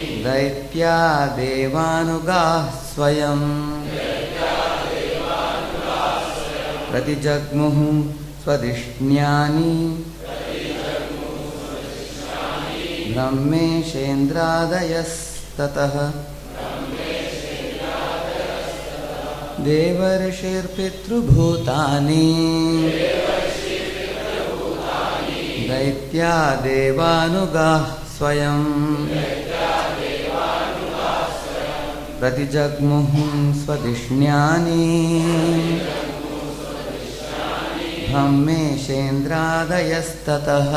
दैत्या देवानुगाः स्वयं प्रतिजग्मुः स्वधिष्ण्यानि ब्रह्मेशेन्द्रादयस्ततः देवर्षिर्पितृभूतानि दैत्या देवानुगाः स्वयं प्रतिजग्मुः स्वधिष्ण्यानि ब्रह्मेशेन्द्रादयस्ततः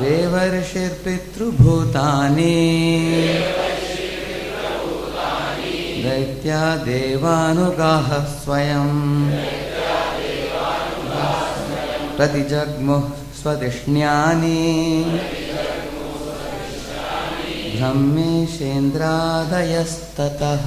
देवर्षिर्पितृभूतानि दैत्या देवानुगाः स्वयं प्रतिजग्मुः स्वधिष्ण्यानि ब्रह्मेशेन्द्रादयस्ततः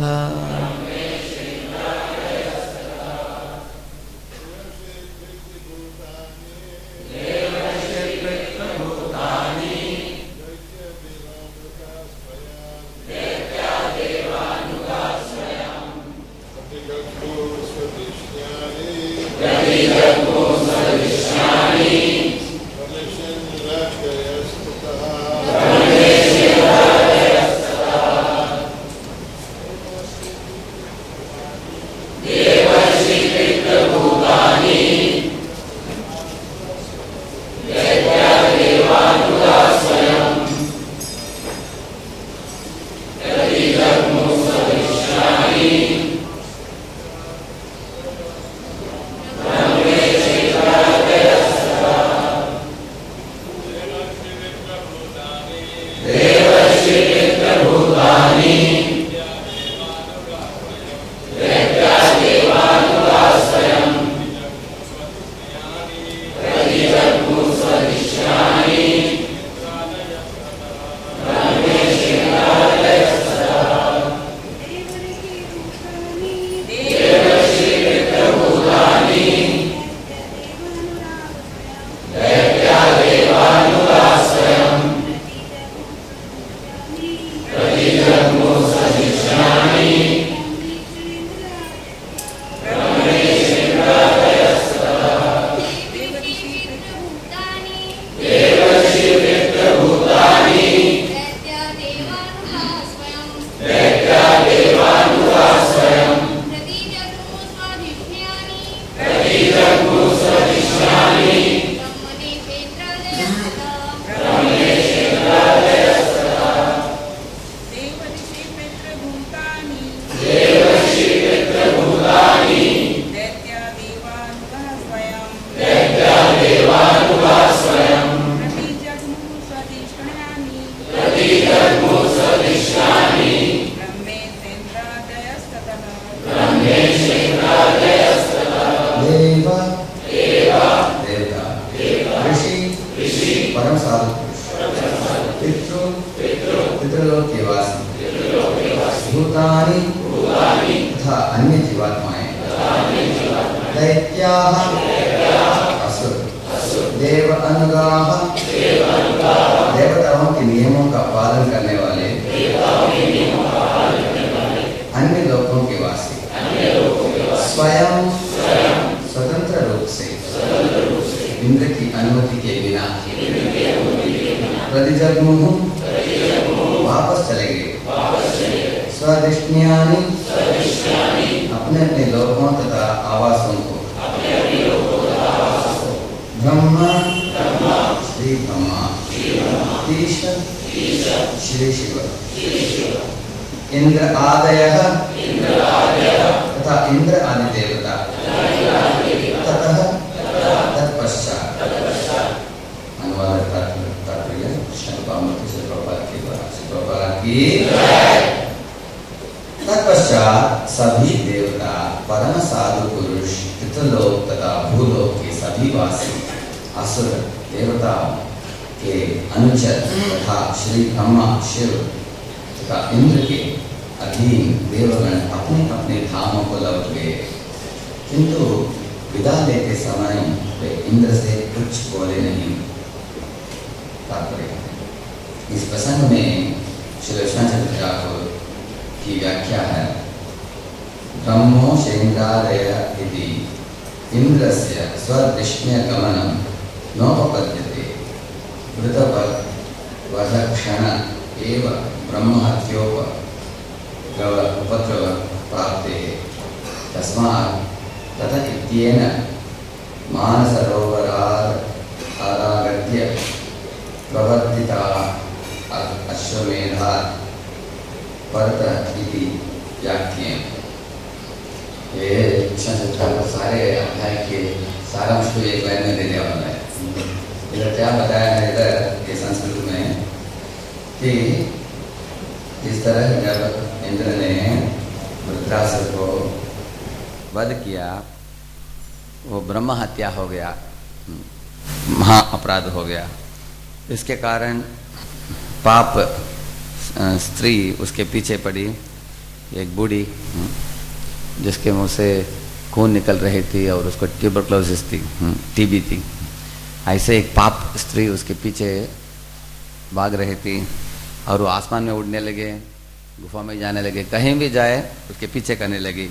देवताओं के नियमों का पालन करने वाले अन्य लोकों के वासी स्वयं स्वतंत्र रूप से इंद्र की अनुमति के बिना प्रतिजग्मुः वापस चले गए। स्वधिष्ण्यानि अपने अपने लोकों तथा आवासों को ब्रह्मा श्री ब्रह्मा ईश श्री शिव इंद्र आदयः तथा इंद्र आदि देवता ततः तत्पश्चात अनुवाद तात्पर्य शंकराचार्य से प्रभुपाद के द्वारा से प्रभुपाद की तत्पश्चात सभी देवता परम साधु पुरुष पितृलोक तथा भूलोक के सभी वासी असुर देवताओं के अनुचर तथा श्री ब्रह्मा शिव तथा इंद्र के अधीन देवगण अपने अपने धामों को लौट गए, किंतु विदा लेते समय वे इंद्र से कुछ बोले नहीं। तात्पर्य इस प्रसंग में श्री कृष्णाचार्य ठाकुर की व्याख्या है। ब्रह्मो शेन्द्रादय इति इंद्रस्य स्वदृष्ण्यगमनं नोपपद्यते। वृतवधक्षण एव उपद्रव प्राप्ते। तस्मात् तत इत्येन मानसरोवरादागत्य प्रवर्तिता अश्वमेधात् परत इति व्याख्येन। ये सारे अध्याय के सारांश को एक लाइन में देने वाला है। इधर क्या बताया है, इधर ये संस्कृत में कि इस तरह जब इंद्र ने वृत्रासुर को वध किया, वो ब्रह्म हत्या हो गया, महा अपराध हो गया। इसके कारण पाप स्त्री उसके पीछे पड़ी, एक बूढ़ी जिसके मुंह से खून निकल रही थी और उसको ट्यूबरक्लोसिस थी, टीबी थी। ऐसे एक पाप स्त्री उसके पीछे भाग रही थी और वो आसमान में उड़ने लगे, गुफा में जाने लगे, कहीं भी जाए उसके पीछे करने लगी।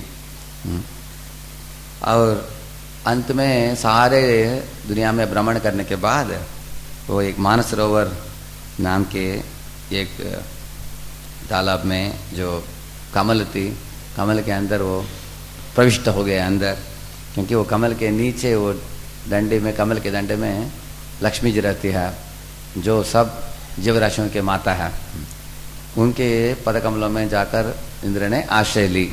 और अंत में सारे दुनिया में भ्रमण करने के बाद वो एक मानसरोवर नाम के एक तालाब में जो कमल थी, कमल के अंदर वो प्रविष्ट हो गए अंदर, क्योंकि वो कमल के नीचे वो डंडे में, कमल के डंडे में लक्ष्मी जी रहती है, जो सब जीव राशियों के माता है। उनके पद कमलों में जाकर इंद्र ने आश्रय ली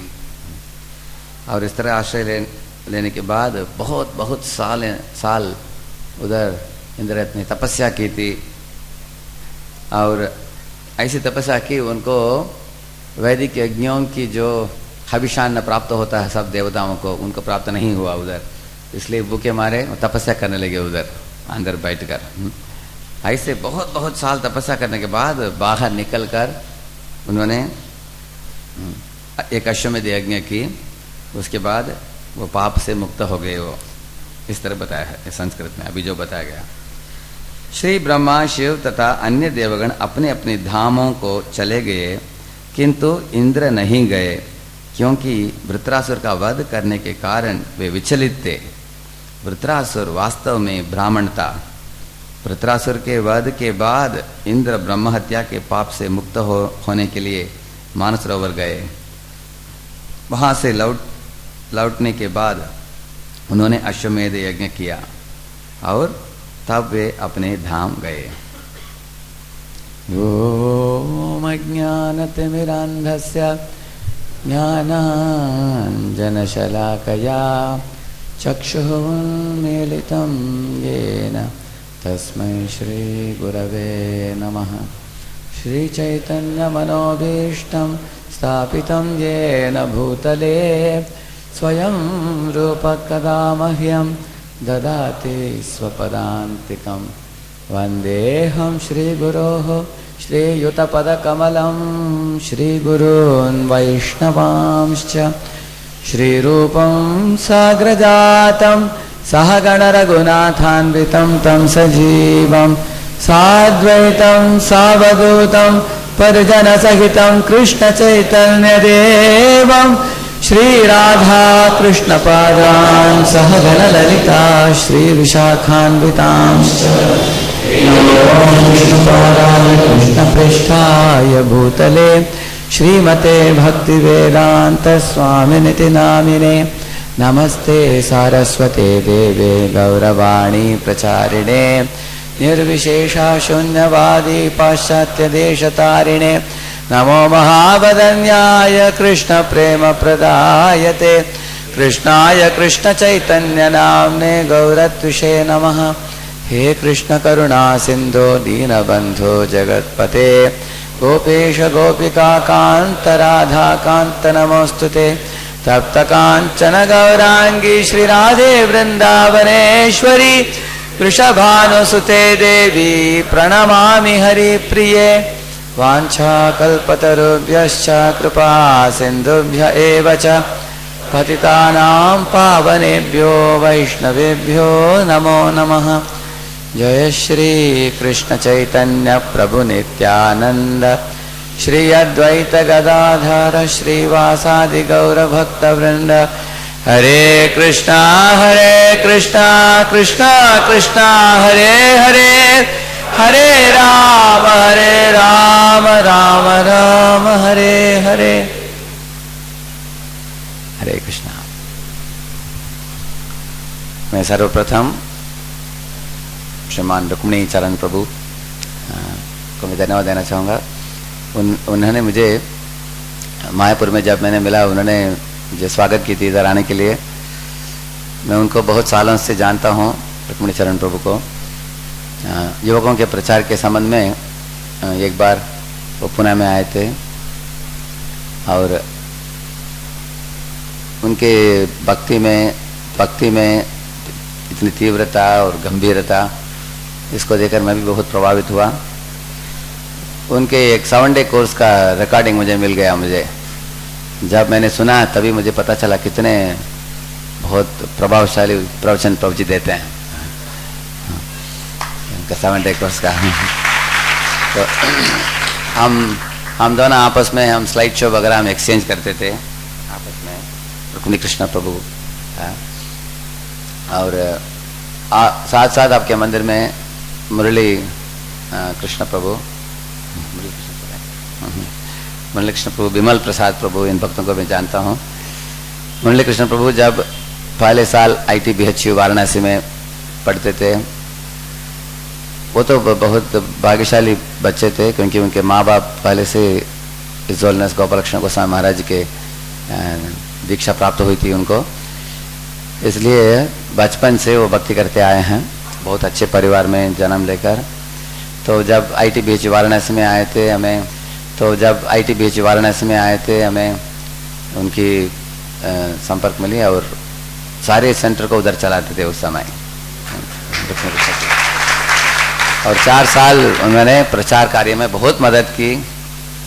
और इस तरह आश्रय लेने के बाद बहुत बहुत साल उधर इंद्र ने तपस्या की थी। और ऐसी तपस्या की उनको वैदिक यज्ञों की जो हविषान्न प्राप्त होता है सब देवताओं को, उनको प्राप्त नहीं हुआ उधर, इसलिए भूखे मारे तपस्या करने लगे उधर अंदर बैठकर। ऐसे बहुत बहुत साल तपस्या करने के बाद बाहर निकलकर उन्होंने एक अश्वमेध यज्ञ की। उसके बाद वो पाप से मुक्त हो गए। वो इस तरह बताया है संस्कृत में, अभी जो बताया गया। श्री ब्रह्मा, शिव तथा अन्य देवगण अपने अपने धामों को चले गए, किंतु इंद्र नहीं गए, क्योंकि वृत्रासुर का वध करने के कारण वे विचलित थे। वृत्रासुर वास्तव में ब्राह्मण था। वृत्रासुर के वध के बाद इंद्र ब्रह्म हत्या के पाप से मुक्त होने के लिए मानसरोवर गए। वहां से लौटने के बाद उन्होंने अश्वमेध यज्ञ किया और तब वे अपने धाम गए। ओम अज्ञानतिमिरान्धस्य ज्ञानाञ्जनशलाकया चक्षुरुन्मीलितं येन तस्मै श्रीगुरवे नमः। श्रीचैतन्यमनोभीष्टं स्थापितं येन भूतले स्वयं रूपः कदा मह्यं ददाति स्वपदान्तिकं। वन्देऽहं श्रीगुरोः श्रीयुतपदकमलं श्रीगुरून् वैष्णवांश्च। श्रीरूपं साग्रजातं सहगणरघुनाथान्वितं तं सजीवं साद्वैतं सावधूतं परिजनसहितं कृष्णचैतन्यदेवं श्रीराधाकृष्णपादान् सहगणललिता श्रीविशाखान्वितांश्च। विष्णुपादाय कृष्णपृष्ठाय भूतले श्रीमते भक्तिवेदान्तस्वामिनिति नामिने। नमस्ते सारस्वते देवे गौरवाणी प्रचारिणे निर्विशेषा शून्यवादी पाश्चात्यदेशतारिणे। नमो महावदन्याय कृष्णप्रेमप्रदायते कृष्णाय कृष्णचैतन्यनाम्ने गौरत्विषे नमः। हे कृष्ण करुणा सिन्धो दीनबन्धो जगत्पते गोपेश गोपिका कान्त राधा कान्त नमोस्तुते। तप्त कांचन गौरांगी श्रीराधे वृंदावनेश्वरी वृषभानुसुते देवी प्रणमामि हरिप्रिये। वाञ्छाकल्पतरुभ्यश्च कृपा सिन्धुभ्य एव च पतितानां पावनेभ्यो वैष्णवेभ्यो नमो नमः। जय श्री कृष्ण चैतन्य प्रभु नित्यानंद श्री अद्वैत गदाधर श्रीवासादि गौर भक्त वृंद। हरे कृष्णा कृष्णा कृष्णा हरे हरे, हरे राम राम राम हरे हरे। हरे कृष्णा। मैं सर्वप्रथम श्रीमान रुक्मिणी चरण प्रभु को मैं धन्यवाद देना चाहूँगा। उन्होंने मुझे मायापुर में जब मैंने मिला, उन्होंने मुझे स्वागत की थी इधर आने के लिए। मैं उनको बहुत सालों से जानता हूँ, रुक्मिणी चरण प्रभु को। युवकों के प्रचार के संबंध में एक बार वो पुणे में आए थे और उनके भक्ति में इतनी तीव्रता और गंभीरता, इसको देखकर मैं भी बहुत प्रभावित हुआ। उनके एक 7 डे कोर्स का रिकॉर्डिंग मुझे मिल गया। जब मैंने सुना तभी मुझे पता चला कितने बहुत प्रभावशाली प्रवचन प्रभु जी देते हैं। उनका 7 डे कोर्स का तो हम दोनों आपस में हम स्लाइड शो वगैरह हम एक्सचेंज करते थे आपस में, रुक्मिणी कृष्ण प्रभु। और साथ साथ आपके मंदिर में मुरली कृष्ण प्रभु, मुरली कृष्ण प्रभु, विमल प्रसाद प्रभु, इन भक्तों को मैं जानता हूँ। मुरली कृष्ण प्रभु जब पहले साल ITBHU वाराणसी में पढ़ते थे, वो तो बहुत भाग्यशाली बच्चे थे क्योंकि उनके माँ बाप पहले से इस होलिनेस गोपाल कृष्ण गोस्वामी महाराज के दीक्षा प्राप्त हुई थी उनको, इसलिए बचपन से वो भक्ति करते आए हैं, बहुत अच्छे परिवार में जन्म लेकर। तो जब ITBHU वाराणसी में आए थे हमें उनकी संपर्क मिली और सारे सेंटर को उधर चलाते थे उस समय। और 4 साल उन्होंने प्रचार कार्य में बहुत मदद की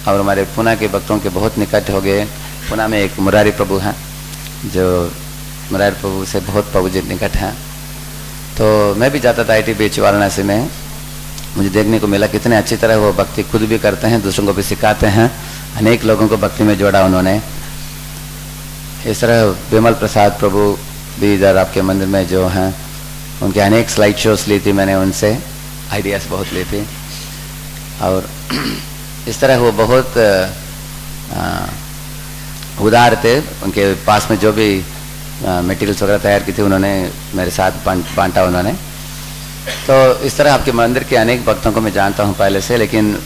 और हमारे पुणे के भक्तों के बहुत निकट हो गए। पुणे में एक मुरारी प्रभु हैं, जो मुरारी प्रभु से बहुत प्रभु जी निकट हैं। तो मैं भी जाता था ITBHU वाराणसी में, मुझे देखने को मिला कितने अच्छी तरह वो भक्ति खुद भी करते हैं, दूसरों को भी सिखाते हैं। अनेक लोगों को भक्ति में जोड़ा उन्होंने। इस तरह विमल प्रसाद प्रभु भी इधर आपके मंदिर में जो हैं, उनके अनेक स्लाइड शोज ली थी मैंने, उनसे आइडियाज़ बहुत ली थी। और इस तरह वो बहुत उदार थे। उनके पास में जो भी मटेरियल्स वगैरह तैयार की थी उन्होंने मेरे साथ बांटा उन्होंने। तो इस तरह आपके मंदिर के अनेक भक्तों को मैं जानता हूँ पहले से, लेकिन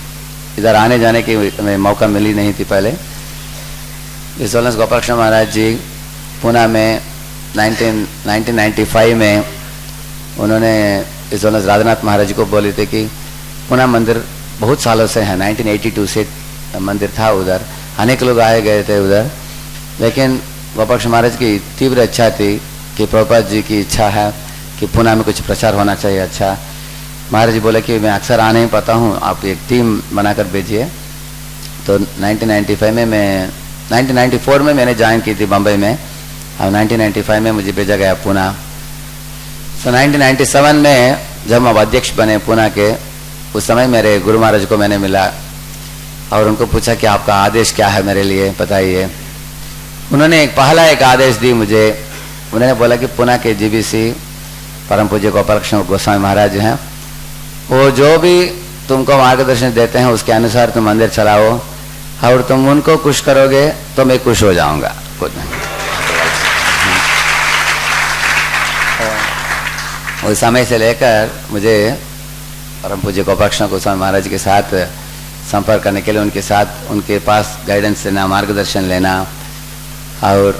इधर आने जाने की हमें मौका मिली नहीं थी पहले। इस होलिनेस गोपाल कृष्ण महाराज जी पुणे में 1995 में उन्होंने इस होलिनेस राधानाथ महाराज जी को बोले थे कि पुणे मंदिर बहुत सालों से है, 1982 से मंदिर था उधर, अनेक लोग आए गए थे उधर, लेकिन गोपाल कृष्ण महाराज की तीव्र इच्छा थी कि प्रभुपाद जी की इच्छा है कि पुणे में कुछ प्रचार होना चाहिए। अच्छा, महाराज जी बोले कि मैं अक्सर आ नहीं पाता हूँ, आप एक टीम बनाकर भेजिए। तो 1994 में मैंने ज्वाइन की थी बम्बई में, और 1995 में मुझे भेजा गया पुणे। तो 1997 में जब हम अध्यक्ष बने पुणे के, उस समय मेरे गुरु महाराज को मैंने मिला और उनको पूछा कि आपका आदेश क्या है मेरे लिए बताइए। उन्होंने पहला एक आदेश दी मुझे। उन्होंने बोला कि पुणे के GBC परम पूज्य गोपाल कृष्ण गोस्वामी महाराज हैं, वो जो भी तुमको मार्गदर्शन देते हैं उसके अनुसार तुम मंदिर चलाओ, और तुम उनको खुश करोगे तो मैं खुश हो जाऊंगा। उस समय से लेकर मुझे परम पूज्य गोपाल कृष्ण गोस्वामी महाराज के साथ संपर्क करने के लिए उनके साथ उनके पास गाइडेंस लेना, मार्गदर्शन लेना और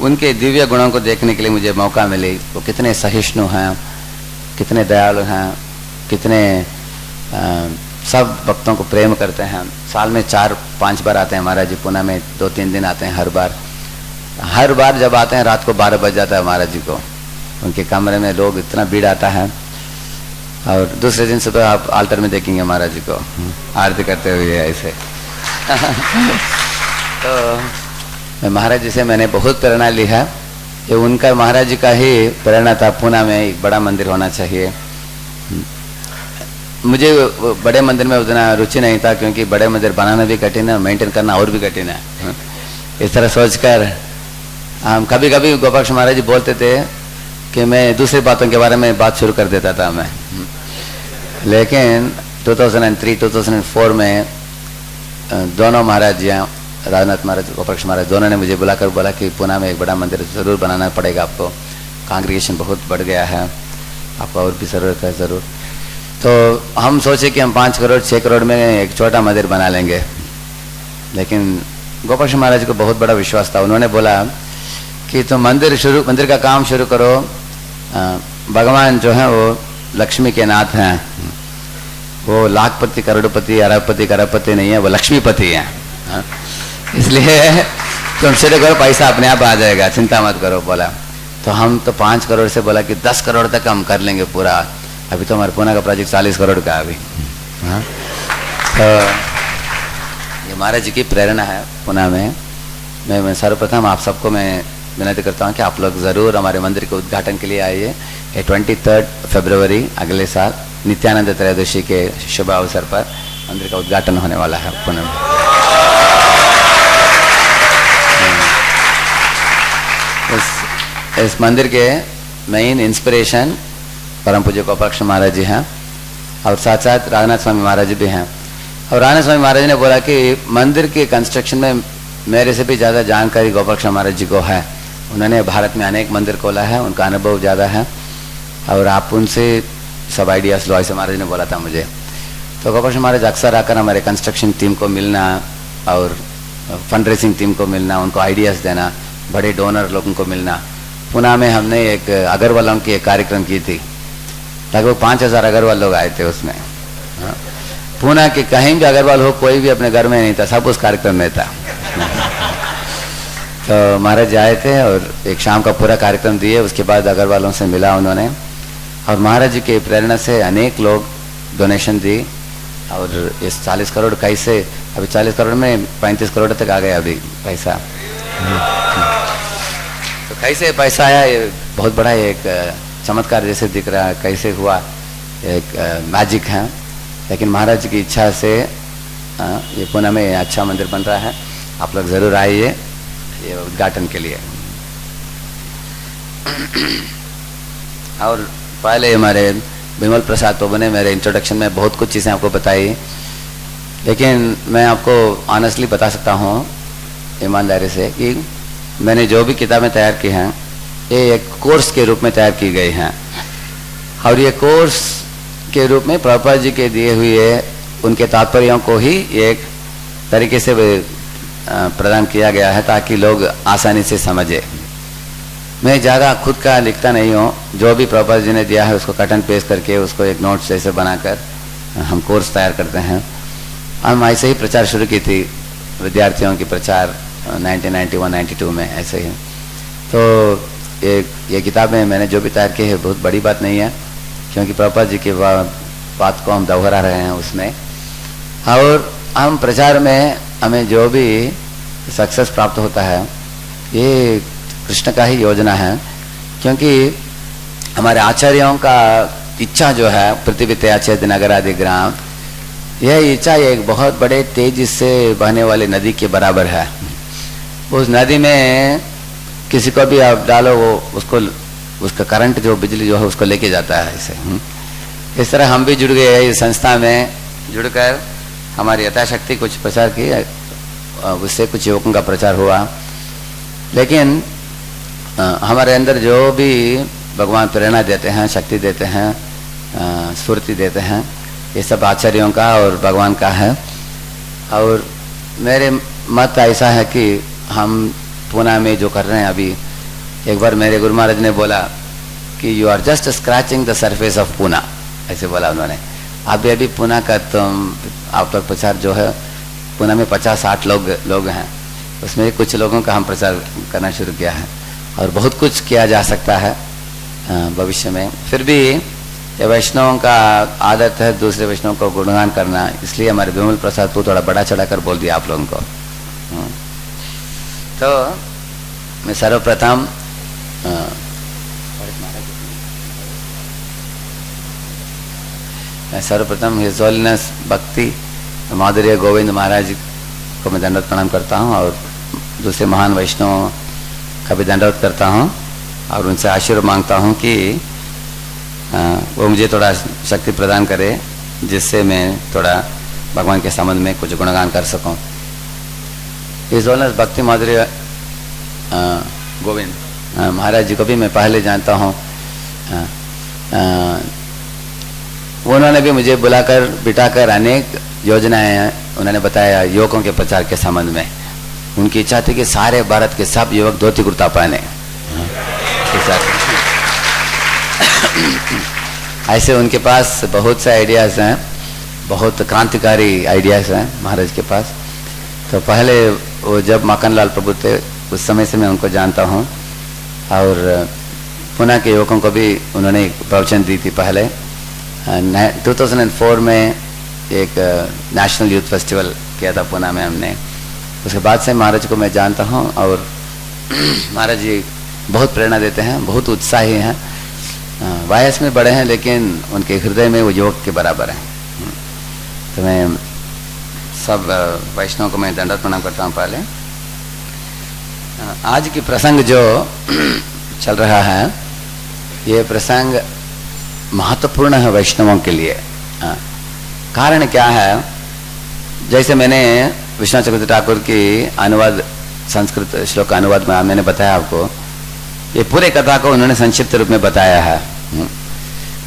उनके दिव्य गुणों को देखने के लिए मुझे मौका मिली। वो कितने सहिष्णु हैं, कितने दयालु हैं, कितने सब भक्तों को प्रेम करते हैं। साल में 4-5 बार आते हैं महाराज जी पुणे में, 2-3 दिन आते हैं हर बार जब आते हैं रात को 12 बज जाता है महाराज जी को, उनके कमरे में लोग इतना भीड़ आता है। और दूसरे दिन सुबह आप आल्टर में देखेंगे महाराज जी को आरती करते हुए ऐसे। तो महाराज जी से मैंने बहुत प्रेरणा ली है ये उनका महाराज जी का ही प्रेरणा था। पूना में एक बड़ा मंदिर होना चाहिए। मुझे बड़े मंदिर में उतना रुचि नहीं था, क्योंकि बड़े मंदिर बनाना भी कठिन है, मेंटेन करना और भी कठिन है। इस तरह सोचकर हम कभी कभी गोपाक्ष महाराज जी बोलते थे कि मैं दूसरी बातों के बारे में बात शुरू कर देता था मैं। लेकिन 2003-2004 में दोनों महाराज जी, राजनाथ महाराज, गोपाक्ष महाराज, दोनों ने मुझे बुलाकर बोला कि पुणे में एक बड़ा मंदिर ज़रूर बनाना पड़ेगा आपको, कांग्रेगेशन बहुत बढ़ गया है, आपको और भी ज़रूरत है ज़रूर। तो हम सोचे कि हम 5 करोड़ 6 करोड़ में एक छोटा मंदिर बना लेंगे। लेकिन गोपाक्ष महाराज को बहुत बड़ा विश्वास था। उन्होंने बोला कि तुम मंदिर का काम शुरू करो। भगवान जो है वो लक्ष्मी के नाथ हैं, वो लाखपति करोड़पति अरबपति नहीं है, वो लक्ष्मीपति हैं। इसलिए तुम शुरू करो, पैसा अपने आप आ जाएगा, चिंता मत करो बोला। तो हम तो 5 करोड़ से बोला कि 10 करोड़ तक हम कर लेंगे पूरा। अभी तो हमारे पुणे का प्रोजेक्ट 40 करोड़ का अभी। तो ये महाराज जी की प्रेरणा है पुणे में। मैं सर्वप्रथम आप सबको मैं विनती करता हूँ कि आप लोग ज़रूर हमारे मंदिर के उद्घाटन के लिए आइए। ये 23 फरवरी अगले साल नित्यानंद त्रयोदशी के शुभ अवसर पर मंदिर का उद्घाटन होने वाला है पुणे में। इस मंदिर के मेन इंस्पिरेशन परम पूज्य गोपाक्ष महाराज जी हैं, और साथ साथ राघनाथ स्वामी महाराज जी भी हैं। और राघनाथ स्वामी महाराज जी ने बोला कि मंदिर के कंस्ट्रक्शन में मेरे से भी ज़्यादा जानकारी गोपाक्ष महाराज जी को है। उन्होंने भारत में अनेक मंदिर खोला है, उनका अनुभव ज़्यादा है, और आप उनसे सब आइडियाज़ लो, ऐसे महाराज ने बोला था मुझे। तो गोपाक्ष महाराज अक्सर आकर हमारे कंस्ट्रक्शन टीम को मिलना और फंड रेजिंग टीम को मिलना, उनको आइडियाज़ देना, बड़े डोनर लोगों को मिलना। पुणे में हमने एक अगरवालों की एक कार्यक्रम की थी, लगभग 5000 अगरवाल लोग आए थे उसमें। पुणे के कहीं भी अगरवाल हो, कोई भी अपने घर में नहीं था, सब उस कार्यक्रम में था। तो महाराज जी आए थे और एक शाम का पूरा कार्यक्रम दिए। उसके बाद अगरवालों से मिला उन्होंने, और महाराज जी के प्रेरणा से अनेक लोग डोनेशन दी। और इस 40 करोड़ कैसे, अभी 40 करोड़ में 35 करोड़ तक आ गया अभी पैसा। तो कैसे पैसा आया, ये बहुत बड़ा एक चमत्कार जैसे दिख रहा है, कैसे हुआ, एक मैजिक है। लेकिन महाराज जी की इच्छा से ये पुणे में अच्छा मंदिर बन रहा है। आप लोग ज़रूर आइए ये उद्घाटन के लिए। और पहले हमारे बिमल प्रसाद प्रभु ने मेरे इंट्रोडक्शन में बहुत कुछ चीज़ें आपको बताई, लेकिन मैं आपको ऑनेस्टली बता सकता हूँ ईमानदारी से कि मैंने जो भी किताबें तैयार की हैं ये एक कोर्स के रूप में तैयार की गई हैं। और ये कोर्स के रूप में प्रभुपाद जी के दिए हुए उनके तात्पर्यों को ही एक तरीके से प्रदान किया गया है, ताकि लोग आसानी से समझे। मैं ज़्यादा खुद का लिखता नहीं हूँ, जो भी प्रभुपाद जी ने दिया है उसको कट एंड पेस्ट करके उसको एक नोट्स जैसे बनाकर हम कोर्स तैयार करते हैं। हम ऐसे ही प्रचार शुरू की थी, विद्यार्थियों की प्रचार 1991-92 में ऐसे ही। तो ये किताबें मैंने जो भी तैयार की है बहुत बड़ी बात नहीं है, क्योंकि प्रभुपाद जी की बात को हम दोहरा रहे हैं उसमें। और हम प्रचार में हमें जो भी सक्सेस प्राप्त होता है ये कृष्ण का ही योजना है, क्योंकि हमारे आचार्यों का इच्छा जो है पृथ्वी त्याचेत नगरादि ग्राम, यह इच्छा एक बहुत बड़े तेजी से बहने वाली नदी के बराबर है। उस नदी में किसी को भी आप डालो वो उसका करंट जो बिजली जो है उसको लेके जाता है ऐसे। इस तरह हम भी जुड़ गए इस संस्था में, जुड़कर हमारी यथाशक्ति कुछ प्रचार की, उससे कुछ युवकों का प्रचार हुआ। लेकिन हमारे अंदर जो भी भगवान प्रेरणा देते हैं, शक्ति देते हैं, स्फूर्ति देते हैं, ये सब आचार्यों का और भगवान का है। और मेरे मत ऐसा है कि हम पुणे में जो कर रहे हैं अभी, एक बार मेरे गुरु महाराज ने बोला कि you are just scratching the surface of Pune, ऐसे बोला उन्होंने। अभी पुणे का आप तक प्रचार जो है, पुणे में 50-60 लोग हैं, उसमें कुछ लोगों का हम प्रचार करना शुरू किया है, और बहुत कुछ किया जा सकता है भविष्य में। फिर भी ये वैष्णवों का आदत है दूसरे वैष्णवों को गुणगान करना, इसलिए हमारे बिमल प्रसाद को थोड़ा बड़ा चढ़ा कर बोल दिया आप लोगों को। तो मैं सर्वप्रथम मैं सर्वप्रथम हिज होलीनेस भक्ति माधुर्य गोविंद महाराज को मैं दंडवत प्रणाम करता हूँ और दूसरे महान वैष्णव का भी दंडवत करता हूँ और उनसे आशीर्वाद मांगता हूँ कि वो मुझे थोड़ा शक्ति प्रदान करे जिससे मैं थोड़ा भगवान के संबंध में कुछ गुणगान कर सकूं। हिज होलीनेस भक्ति माधुर्य गोविंद महाराज जी को भी मैं पहले जानता हूँ। उन्होंने भी मुझे बुलाकर बिठाकर अनेक योजनाएं उन्होंने बताया युवकों के प्रचार के संबंध में। उनकी इच्छा थी कि सारे भारत के सब युवक धोती कुर्ता पहने। ऐसे उनके पास बहुत से आइडियाज हैं, बहुत क्रांतिकारी आइडियाज हैं महाराज के पास। तो पहले वो जब मक्खनलाल प्रभु थे उस समय से मैं उनको जानता हूँ और पुणे के युवकों को भी उन्होंने एक प्रवचन दी थी पहले। 2004 में एक नेशनल यूथ फेस्टिवल किया था पुणे में हमने। उसके बाद से महाराज को मैं जानता हूँ और महाराज जी बहुत प्रेरणा देते हैं, बहुत उत्साही हैं। वयस में बड़े हैं लेकिन उनके हृदय में वो युवक के बराबर हैं। तो मैं सब वैष्णव को मैं दंडवत प्रणाम करता हूँ। पहले आज की प्रसंग जो चल रहा है ये प्रसंग महत्वपूर्ण है वैष्णवों के लिए। कारण क्या है, जैसे मैंने विश्वनाथ चक्रवर्ती ठाकुर की अनुवाद संस्कृत श्लोक का अनुवाद में मैंने बताया आपको, ये पूरे कथा को उन्होंने संक्षिप्त रूप में बताया है।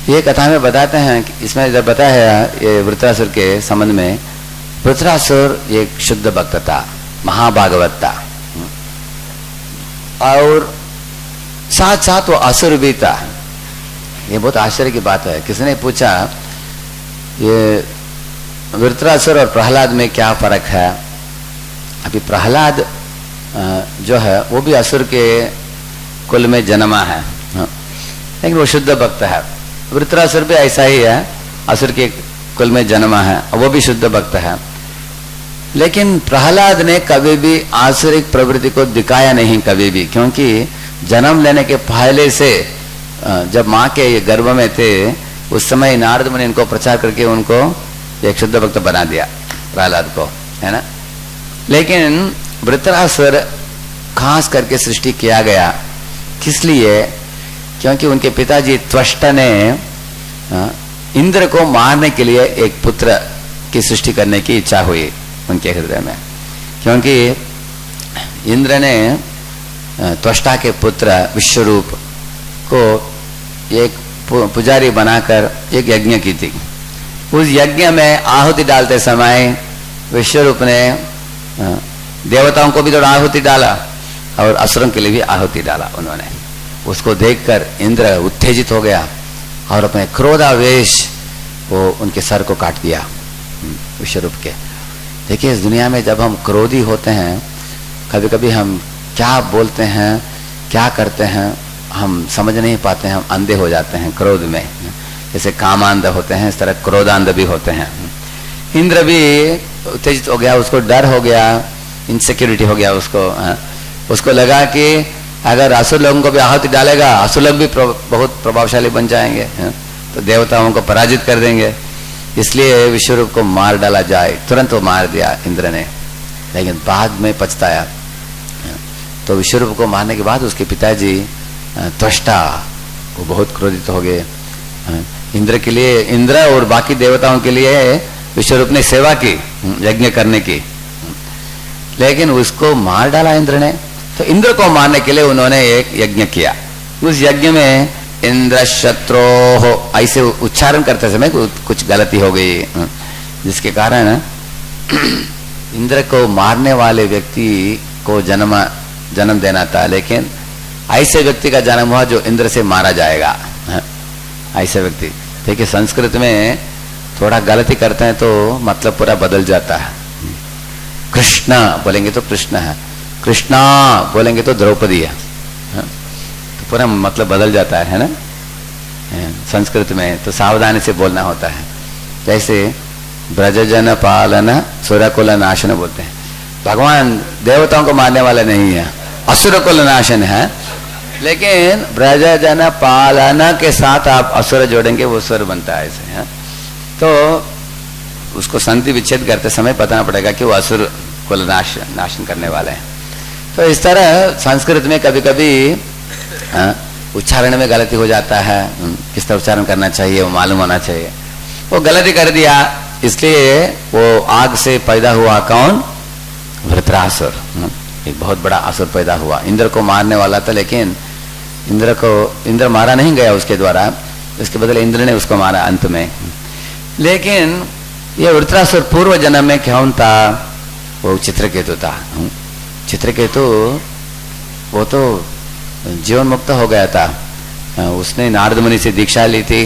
ये कथा में बताते हैं कि इसमें जब बताया है ये वृत्रासुर के संबंध में, वृत्रासुर एक शुद्ध भक्त था, महाभागवत था और साथ साथ वो असुर भी था। ये बहुत आश्चर्य की बात है। किसी ने पूछा ये वृत्रासुर और प्रहलाद में क्या फर्क है। अभी प्रहलाद जो है वो भी असुर के कुल में जन्मा है, लेकिन वो शुद्ध भक्त है। वृत्रासुर भी ऐसा ही है, असुर के कुल में जन्मा है, वो भी शुद्ध भक्त है। लेकिन प्रहलाद ने कभी भी आसुरिक प्रवृत्ति को दिखाया नहीं कभी भी, क्योंकि जन्म लेने के पहले से जब माँ के गर्भ में थे उस समय नारद मुनि इनको प्रचार करके उनको एक शुद्ध भक्त बना दिया प्रहलाद को, है ना। लेकिन वृत्रासुर खास करके सृष्टि किया गया किस लिए, क्योंकि उनके पिताजी त्वष्टा ने इंद्र को मारने के लिए एक पुत्र की सृष्टि करने की इच्छा हुई उनके हृदय में। क्योंकि इंद्र ने त्वष्टा के पुत्र विश्वरूप को एक पुजारी बनाकर एक यज्ञ की थी। उस यज्ञ में आहुति डालते समय विश्वरूप ने देवताओं को भी थोड़ा आहुति डाला और असुरों के लिए भी आहुति डाला उन्होंने। उसको देखकर इंद्र उत्तेजित हो गया और अपने क्रोधावेश वो उनके सर को काट दिया विश्वरूप के। देखिए इस दुनिया में जब हम क्रोधी होते हैं, कभी कभी हम क्या बोलते हैं क्या करते हैं हम समझ नहीं पाते हैं, हम अंधे हो जाते हैं क्रोध में। जैसे कामांध होते हैं इस तरह क्रोधांध भी होते हैं। इंद्र भी उत्तेजित हो गया, उसको डर हो गया, इनसिक्योरिटी हो गया उसको लगा कि अगर असुर लोगों को भी आहुति डालेगा असुर लोग भी बहुत प्रभावशाली बन जाएंगे, तो देवताओं को पराजित कर देंगे। इसलिए विश्वरूप को मार डाला जाए, तुरंत वो मार दिया इंद्र ने। लेकिन बाद में पछताया। तो विश्वरूप को मारने के बाद उसके पिताजी त्वष्टा वो बहुत क्रोधित हो गए। इंद्र के लिए, इंद्र और बाकी देवताओं के लिए विश्वरूप ने सेवा की यज्ञ करने की, लेकिन उसको मार डाला इंद्र ने। तो इंद्र को मारने के लिए उन्होंने एक यज्ञ किया। उस यज्ञ में इंद्र शत्रो ऐसे उच्चारण करते समय कुछ गलती हो गई, जिसके कारण इंद्र को मारने वाले व्यक्ति को जन्म देना था, लेकिन ऐसे व्यक्ति का जन्म हुआ जो इंद्र से मारा जाएगा। ऐसे व्यक्ति, देखिए संस्कृत में थोड़ा गलती करते हैं तो मतलब पूरा बदल जाता है। कृष्ण बोलेंगे तो कृष्ण है, कृष्णा बोलेंगे तो द्रौपदी है, तो पूरा मतलब बदल जाता है ना संस्कृत में। तो सावधानी से बोलना होता है। जैसे ब्रजजन पालन सुरकुल नाशन बोलते हैं। भगवान देवताओं को मारने वाले नहीं है, असुर कुल नाशन है, लेकिन ब्रजजन पालना के साथ आप असुर जोड़ेंगे, वो स्वर बनता है ऐसे, है? तो उसको संधि विच्छेद करते समय पता पड़ेगा कि वो असुर कुल नाशन करने वाले हैं। तो इस तरह संस्कृत में कभी कभी उच्चारण में गलती हो जाता है, किस तरह उच्चारण करना चाहिए वो मालूम होना चाहिए। वो गलती कर दिया, इसलिए वो आग से पैदा हुआ कौन? वृत्रासुर। एक बहुत बड़ा असुर पैदा हुआ, इंद्र को मारने वाला था, लेकिन इंद्र मारा नहीं गया उसके द्वारा, उसके बदले इंद्र ने उसको मारा अंत में। लेकिन ये वृत्रासुर पूर्व जन्म में कौन था? वो चित्रकेतु था। चित्रकेतु वो तो जीवन मुक्त हो गया था, उसने नारद मुनि से दीक्षा ली थी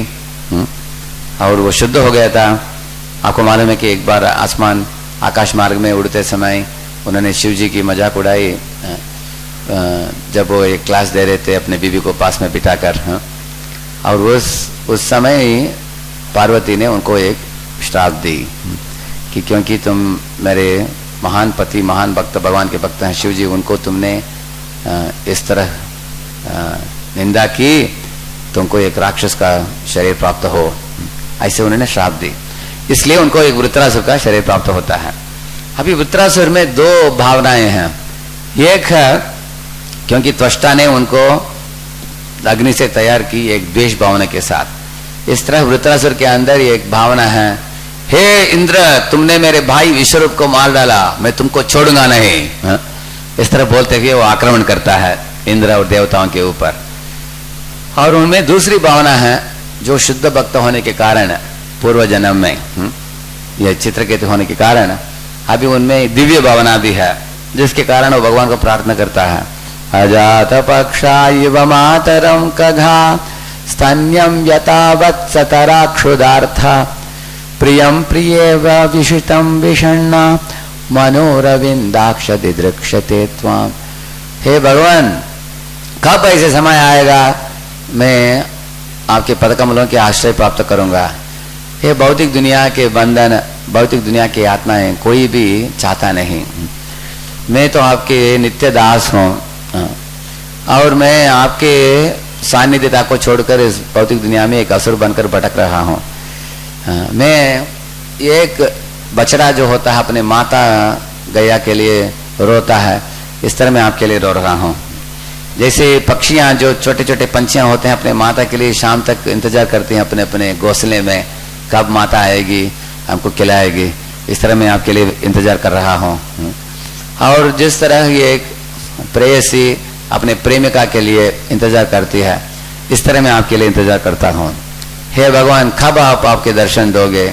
और वो शुद्ध हो गया था। आपको मालूम है कि एक बार आकाश मार्ग में उड़ते समय उन्होंने शिव जी की मजाक उड़ाई, जब वो एक क्लास दे रहे थे अपने बीवी को पास में बिठाकर, और उस समय पार्वती ने उनको एक श्राप दी कि क्योंकि तुम मेरे महान पति, महान भक्त, भगवान के भक्त हैं शिव जी, उनको तुमने इस तरह निंदा की, तुमको एक राक्षस का शरीर प्राप्त हो, ऐसे उन्होंने श्राप दी। इसलिए उनको एक वृत्रासुर का शरीर प्राप्त होता है। अभी वृत्रासुर में दो भावनाएं हैं। एक है क्योंकि त्वष्टा ने उनको अग्नि से तैयार की एक द्वेष भावना के साथ, इस तरह वृत्रासुर के अंदर एक भावना है, हे इंद्र, तुमने मेरे भाई विश्वरूप को मार डाला, मैं तुमको छोड़ूंगा नहीं, हा? इस तरह बोलते हुए वो आक्रमण करता है इंद्र और देवताओं के ऊपर। और उनमें दूसरी भावना है जो शुद्ध भक्त होने के कारण पूर्व जन्म में यह चित्रकेतु होने के कारण अभी उनमें दिव्य भावना भी है, जिसके कारण वो भगवान को प्रार्थना करता है। अजात पक्षा इव मातरम कघा स्तन्यम यतावत्सतरा क्षुदार्था प्रियम प्रियेव विषितम विषण्णा मनोरविंदाक्ष दिदृक्षते त्वाम। हे भगवान, कब ऐसे समय आएगा मैं आपके पदकमलों के आश्रय प्राप्त करूंगा। ये भौतिक दुनिया के बंधन, भौतिक दुनिया की यातनाएं कोई भी चाहता नहीं। मैं तो आपके नित्य दास हूँ और मैं आपके सानिध्यता को छोड़कर इस भौतिक दुनिया में एक असुर बनकर भटक रहा हूँ। मैं एक बछड़ा जो होता है अपने माता गैया के लिए रोता है, इस तरह मैं आपके लिए रो रहा हूँ। जैसे पक्षियां जो छोटे छोटे पंछियां होते हैं अपने माता के लिए शाम तक इंतजार करते हैं अपने अपने घोंसले में, कब माता आएगी हमको खिलाएगी, इस तरह मैं आपके लिए इंतजार कर रहा हूँ। और जिस तरह ये एक प्रेयसी अपने प्रेमिका के लिए इंतजार करती है, इस तरह मैं आपके लिए इंतजार करता हूँ। हे भगवान, कब आप आपके दर्शन दोगे,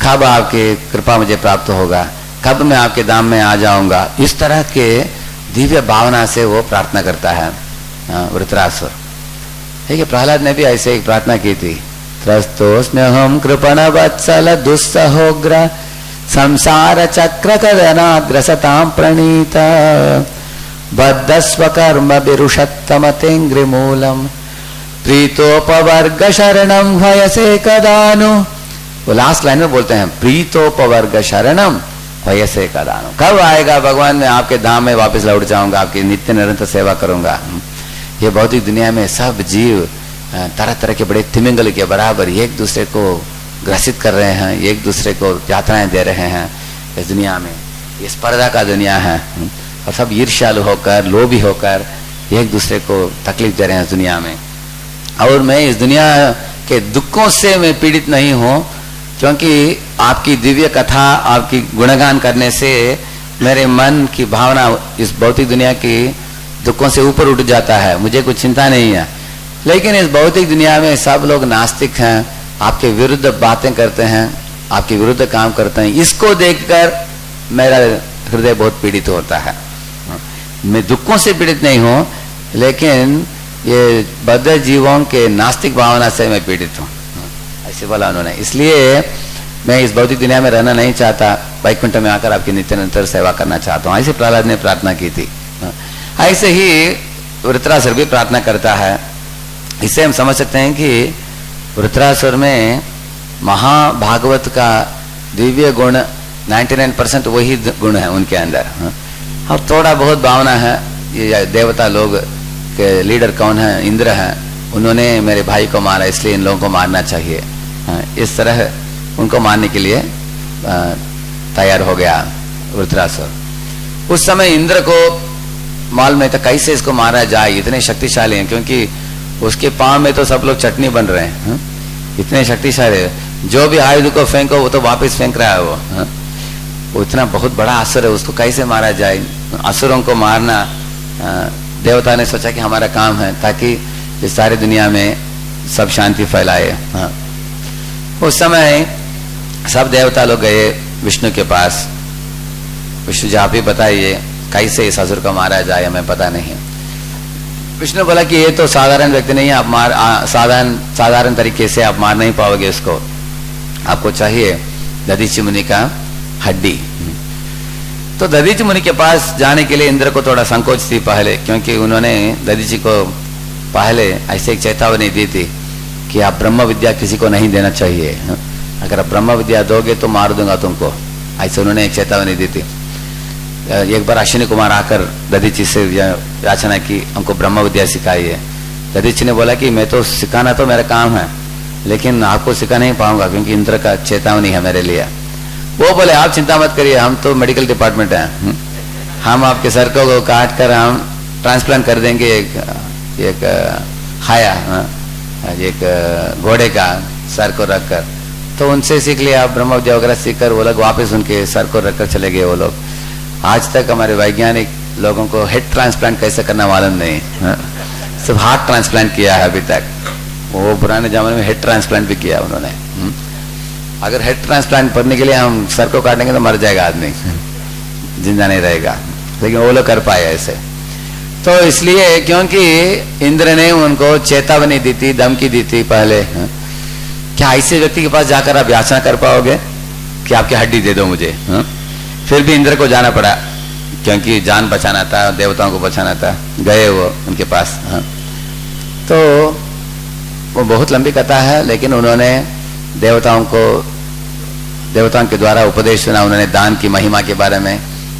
कब आपकी कृपा मुझे प्राप्त होगा, कब मैं आपके धाम में आ जाऊंगा। इस तरह के दिव्य भावना से वो प्रार्थना करता है वृत्रासुर। ठीक है, प्रहलाद ने भी ऐसे एक प्रार्थना की थी, त्रस्तोस्म्यहम कृपण वत्सल दुस्सहोग्र संसार चक्र कदनाग्रसतां प्रणीत बद्धस्व कर्म विरुषत्तम तेंग्रिमूलम प्रीतोपवर्ग शरणम भयसे कदानु। वो लास्ट लाइन में बोलते हैं प्रीतोपवर्ग शरणम भयसे कदानु। कब आएगा भगवान, मैं आपके धाम में वापस लौट जाऊंगा, आपकी नित्य निरंतर सेवा करूंगा। ये भौतिक दुनिया में सब जीव तरह तरह के बड़े तिमिंगल के बराबर एक दूसरे को ग्रसित कर रहे हैं, एक दूसरे को यातनाएं दे रहे हैं। इस दुनिया में ये स्पर्धा का दुनिया है और सब ईर्ष्यालु होकर, लोभी होकर एक दूसरे को तकलीफ दे रहे हैं दुनिया में। और मैं इस दुनिया के दुखों से मैं पीड़ित नहीं हूँ, क्योंकि आपकी दिव्य कथा, आपकी गुणगान करने से मेरे मन की भावना इस भौतिक दुनिया की दुखों से ऊपर उठ जाता है, मुझे कुछ चिंता नहीं है। लेकिन इस भौतिक दुनिया में सब लोग नास्तिक हैं, आपके विरुद्ध बातें करते हैं, आपके विरुद्ध काम करते हैं, इसको देखकर मेरा हृदय बहुत पीड़ित होता है। मैं दुखों से पीड़ित नहीं हूँ, लेकिन ये बद्ध जीवों के नास्तिक भावना से मैं पीड़ित हूँ, ऐसे बोला उन्होंने। इसलिए मैं इस भौतिक दुनिया में रहना नहीं चाहता, वैकुंठ में आकर आपकी नित्य निरंतर सेवा करना चाहता हूँ। ऐसे प्रहलाद ने प्रार्थना की थी। ऐसे ही वृत्रासुर भी प्रार्थना करता है। इससे हम समझ सकते हैं कि वृत्रासुर में महाभागवत का दिव्य गुण 99% वही गुण है उनके अंदर। और थोड़ा बहुत भावना है ये देवता लोग के लीडर कौन है, इंद्र हैं, उन्होंने मेरे भाई को मारा, इसलिए इन लोगों को मारना चाहिए। इस तरह उनको मारने के लिए तैयार हो गया वृत्रासुर। उस समय इंद्र को मालूम नहीं था कैसे इसको मारा जाए, इतने शक्तिशाली हैं, क्योंकि उसके पांव में तो सब लोग चटनी बन रहे हैं, इतने शक्तिशाली है। जो भी आयुध को फेंको वो तो वापस फेंक रहा है वो इतना बहुत बड़ा असुर है, उसको कैसे मारा जाए। असुरों को मारना देवता ने सोचा कि हमारा काम है, ताकि इस सारी दुनिया में सब शांति फैलाए। उस समय सब देवता लोग गए विष्णु के पास, विष्णु जी आप ही बताइए कैसे इस असुर को मारा जाए, हमें पता नहीं। विष्णु बोला कि ये तो साधारण व्यक्ति नहीं है, आप साधारण तरीके से आप मार नहीं पाओगे इसको, आपको चाहिए दधीचि मुनि का हड्डी। तो दधीचि मुनि के पास जाने के लिए इंद्र को थोड़ा संकोच थी पहले, क्योंकि उन्होंने दधीचि को पहले ऐसे एक चेतावनी दी थी कि आप ब्रह्म विद्या किसी को नहीं देना चाहिए, अगर आप ब्रह्म विद्या दोगे तो मार दूंगा तुमको, ऐसे उन्होंने एक चेतावनी दी थी। एक बार अश्विनी कुमार आकर दधीचि से याचना की हमको ब्रह्म विद्या सिखाइए। दधीचि ने बोला कि मैं तो सिखाना तो मेरा काम है, लेकिन आपको सिखा नहीं पाऊंगा क्योंकि इंद्र का चेतावनी है मेरे लिए। वो बोले आप चिंता मत करिए, हम तो मेडिकल डिपार्टमेंट हैं, हम आपके सर को काट कर हम ट्रांसप्लांट कर देंगे एक हाया, एक घोड़े का सर को रखकर। तो उनसे सीख लिया आप ब्रह्म विद्या वगैरह सीख कर, वो लोग वापस उनके सर को रखकर चले गए। वो लोग आज तक हमारे वैज्ञानिक लोगों को हेड ट्रांसप्लांट कैसे करना मालूम नहीं, सिर्फ हार्ट ट्रांसप्लांट किया है अभी तक। वो पुराने जमाने में हेड ट्रांसप्लांट भी किया उन्होंने। अगर हेड ट्रांसप्लांट करने के लिए हम सर को काटेंगे तो मर जाएगा आदमी, जिंदा नहीं रहेगा, लेकिन वो लोग कर पाए ऐसे। तो इसलिए क्योंकि इंद्र ने उनको चेतावनी दी थी, धमकी दी थी पहले, क्या ऐसे व्यक्ति के पास जाकर आप याचना कर पाओगे कि आपकी हड्डी दे दो मुझे? फिर भी इंद्र को जाना पड़ा, क्योंकि जान बचाना था, देवताओं को बचाना था। गए वो उनके पास। तो वो बहुत लंबी कथा है, लेकिन उन्होंने देवताओं के द्वारा उपदेश सुना, उन्होंने दान की महिमा के बारे में।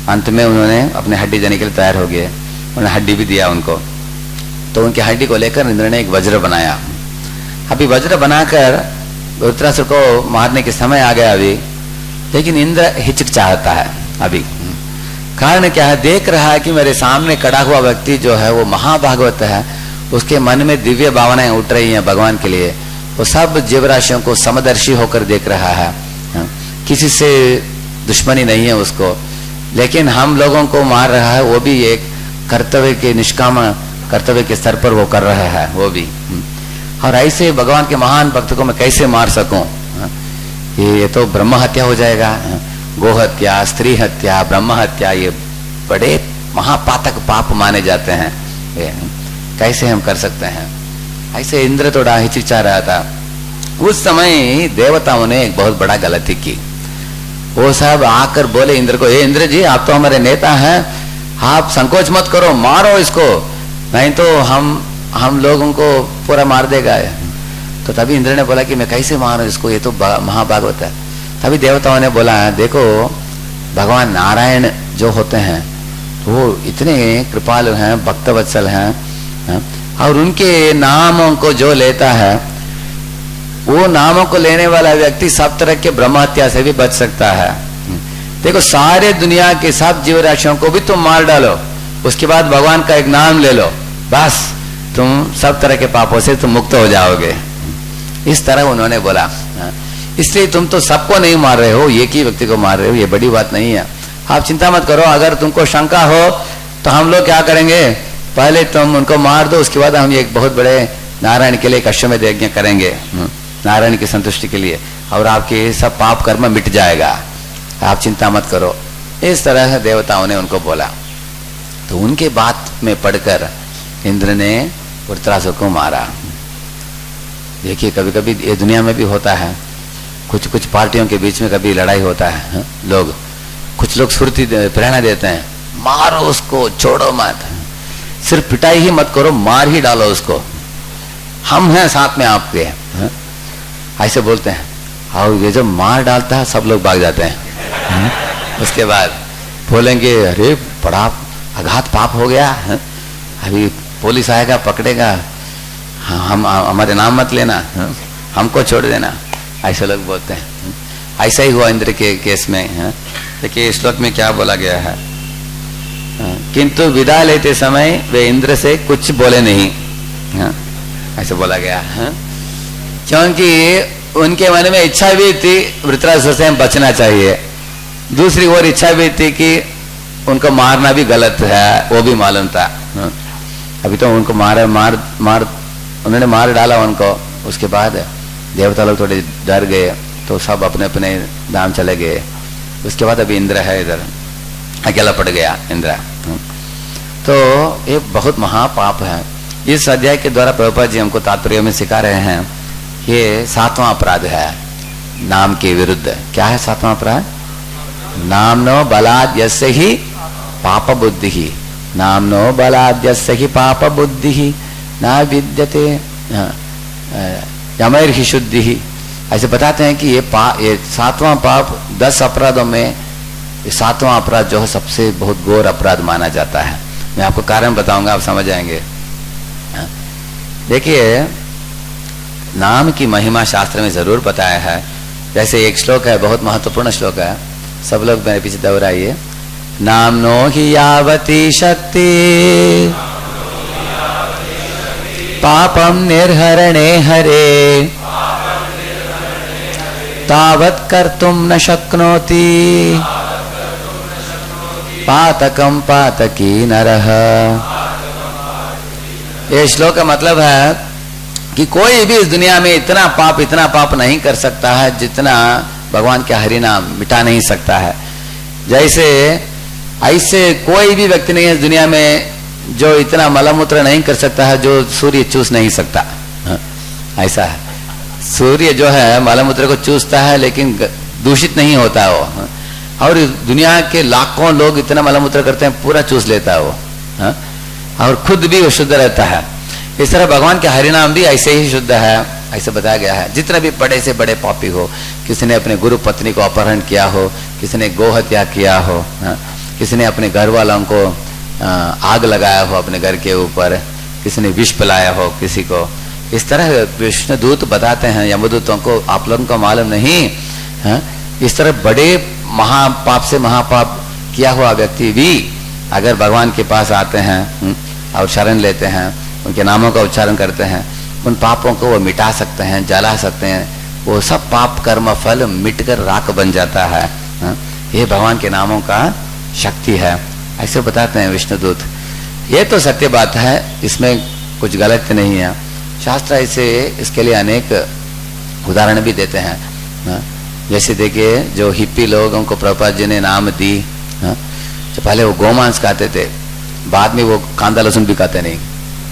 अंत में उन्होंने अपने हड्डी देने के लिए तैयार हो गए, उन्होंने हड्डी भी दिया उनको। तो उनकी हड्डी को लेकर इंद्र ने एक वज्र बनाया। अभी वज्र बनाकर वृत्रासुर को मारने के समय आ गया अभी, लेकिन इंद्र हिचकिचाता है अभी। कारण क्या है, देख रहा है कि मेरे सामने खड़ा हुआ व्यक्ति जो है वो महाभागवत है, उसके मन में दिव्य भावनाएं उठ रही हैं भगवान के लिए, वो सब जीवराशियों को समदर्शी होकर देख रहा है, किसी से दुश्मनी नहीं है उसको, लेकिन हम लोगों को मार रहा है, वो भी एक कर्तव्य के निष्काम कर्तव्य के स्तर पर वो कर रहा है वो भी। और ऐसे भगवान के महान भक्त को मैं कैसे मार सकूं? ये तो ब्रह्म हत्या हो जाएगा। गो हत्या, स्त्री हत्या, ब्रह्म हत्या, ये बड़े महापातक पाप माने जाते हैं, ये कैसे हम कर सकते हैं? ऐसे इंद्र थोड़ा हिचकिचा रहा था। उस समय देवताओं ने एक बहुत बड़ा गलती की। वो सब आकर बोले इंद्र को, इंद्र जी आप तो हमारे नेता हैं, आप संकोच मत करो, मारो इसको, नहीं तो हम लोगों को पूरा मार देगा। तो तभी इंद्र ने बोला कि मैं कैसे मारूं इसको, ये तो महाभागवत है। तभी देवताओं ने बोला, देखो भगवान नारायण जो होते हैं वो इतने कृपालु हैं, भक्तवत्सल हैं, और उनके नामों को जो लेता है, वो नामों को लेने वाला व्यक्ति सब तरह के ब्रह्म हत्या से भी बच सकता है। देखो सारे दुनिया के सब जीवराशियों को भी तुम मार डालो, उसके बाद भगवान का एक नाम ले लो, बस तुम सब तरह के पापों से तुम मुक्त हो जाओगे। इस तरह उन्होंने बोला। इसलिए तुम तो सबको नहीं मार रहे हो, एक ही व्यक्ति को मार रहे हो, ये बड़ी बात नहीं है। आप चिंता मत करो, अगर तुमको शंका हो तो हम लोग क्या करेंगे, पहले तुम उनको मार दो, उसके बाद हम एक बहुत बड़े नारायण के लिए एक अश्वमेध यज्ञ करेंगे, नारायण की संतुष्टि के लिए, और आपके सब पाप कर्म मिट जाएगा, आप चिंता मत करो। इस तरह देवताओं ने उनको बोला। तो उनके बात में पढ़कर इंद्र ने वृत्रासुर को मारा। देखिए कभी कभी ये दुनिया में भी होता है, कुछ कुछ पार्टियों के बीच में कभी लड़ाई होता है, कुछ लोग सुरती प्रेरणा देते हैं, मारो उसको, छोड़ो मत, सिर्फ पिटाई ही मत करो, मार ही डालो उसको, हम हैं साथ में आपके, ऐसे बोलते हैं। और ये जब मार डालता है सब लोग भाग जाते हैं। उसके बाद बोलेंगे अरे बड़ा आघात पाप हो गया, अभी पुलिस आएगा पकड़ेगा, हम हमारे नाम मत लेना, हमको छोड़ देना, ऐसे लोग बोलते हैं। ऐसा ही हुआ इंद्र के केस में। देखिए इस श्लोक में क्या बोला गया है, किंतु विदा लेते समय वे इंद्र से कुछ बोले नहीं, ऐसे बोला गया है। क्योंकि उनके मन में इच्छा भी थी वृत्रासुर से बचना चाहिए, दूसरी ओर इच्छा भी थी कि उनको मारना भी गलत है, वो भी मालूम था। अभी तो उनको उन्होंने मार डाला उनको, उसके बाद देवता लोग थोड़े डर गए तो सब अपने अपने धाम चले गए। उसके बाद अभी इंद्र है इधर, अकेला पड़ गया इंद्र। तो ये बहुत महापाप है। इस अध्याय के द्वारा प्रभुपाद जी हमको तात्पर्य में सिखा रहे हैं, ये 7वां अपराध है नाम के विरुद्ध। क्या है 7वां अपराध? नामनो बलाद् यस्य हि पाप बुद्धि, नामनो बलाद् यस्य हि पाप बुद्धि न विद्यते यमैर्हि शुद्धि। ऐसे बताते हैं कि ये 7वां पाप 10 अपराधों में ये 7वां अपराध जो है सबसे बहुत घोर अपराध माना जाता है। मैं आपको कारण बताऊंगा, आप समझ जाएंगे। देखिए नाम की महिमा शास्त्र में जरूर बताया है। जैसे एक श्लोक है, बहुत महत्वपूर्ण श्लोक है, सब लोग मेरे पीछे दोहराइए। नामनो हि यावती शक्ति पापम निर्हरणे हरे तावत् कर्तुम न शक्नोति पातकम पातकी नरः। ये श्लोक का मतलब है कि कोई भी इस दुनिया में इतना पाप नहीं कर सकता है जितना भगवान के हरि नाम मिटा नहीं सकता है। जैसे ऐसे कोई भी व्यक्ति नहीं है इस दुनिया में जो इतना मलमूत्र नहीं कर सकता है जो सूर्य चूस नहीं सकता। ऐसा है, सूर्य जो है मलमूत्र को चूसता है लेकिन दूषित नहीं होता वो, और दुनिया के लाखों लोग इतना मलमूत्र करते हैं पूरा चूस लेता है वो, और खुद भी वो शुद्ध रहता है। इस तरह भगवान के हरिनाम भी ऐसे ही शुद्ध है, ऐसे बताया गया है। जितने भी बड़े से बड़े पापी हो, किसी ने अपने गुरु पत्नी को अपहरण किया हो, किसी ने गोहत्या किया हो, किसी ने अपने घर वालों को आग लगाया हो अपने घर के ऊपर, किसी ने विष पिलाया हो किसी को, इस तरह विष्णु दूत बताते हैं यमदूतों को, आप लोगों को मालूम नहीं है? इस तरह बड़े महापाप से महापाप किया हुआ व्यक्ति भी अगर भगवान के पास आते हैं और शरण लेते हैं, उनके नामों का उच्चारण करते हैं, उन पापों को वो मिटा सकते हैं, जला सकते हैं। वो सब पाप कर्म फल मिटकर राख बन जाता है। ये भगवान के नामों का शक्ति है, ऐसे बताते हैं विष्णुदूत। ये तो सत्य बात है, इसमें कुछ गलत नहीं है। शास्त्र ऐसे इसके लिए अनेक उदाहरण भी देते हैं। जैसे देखिए जो हिप्पी लोगों को प्रभुपाद जी ने नाम दी, तो पहले वो गोमांस खाते थे, बाद में वो कांदा लहसुन भी खाते नहीं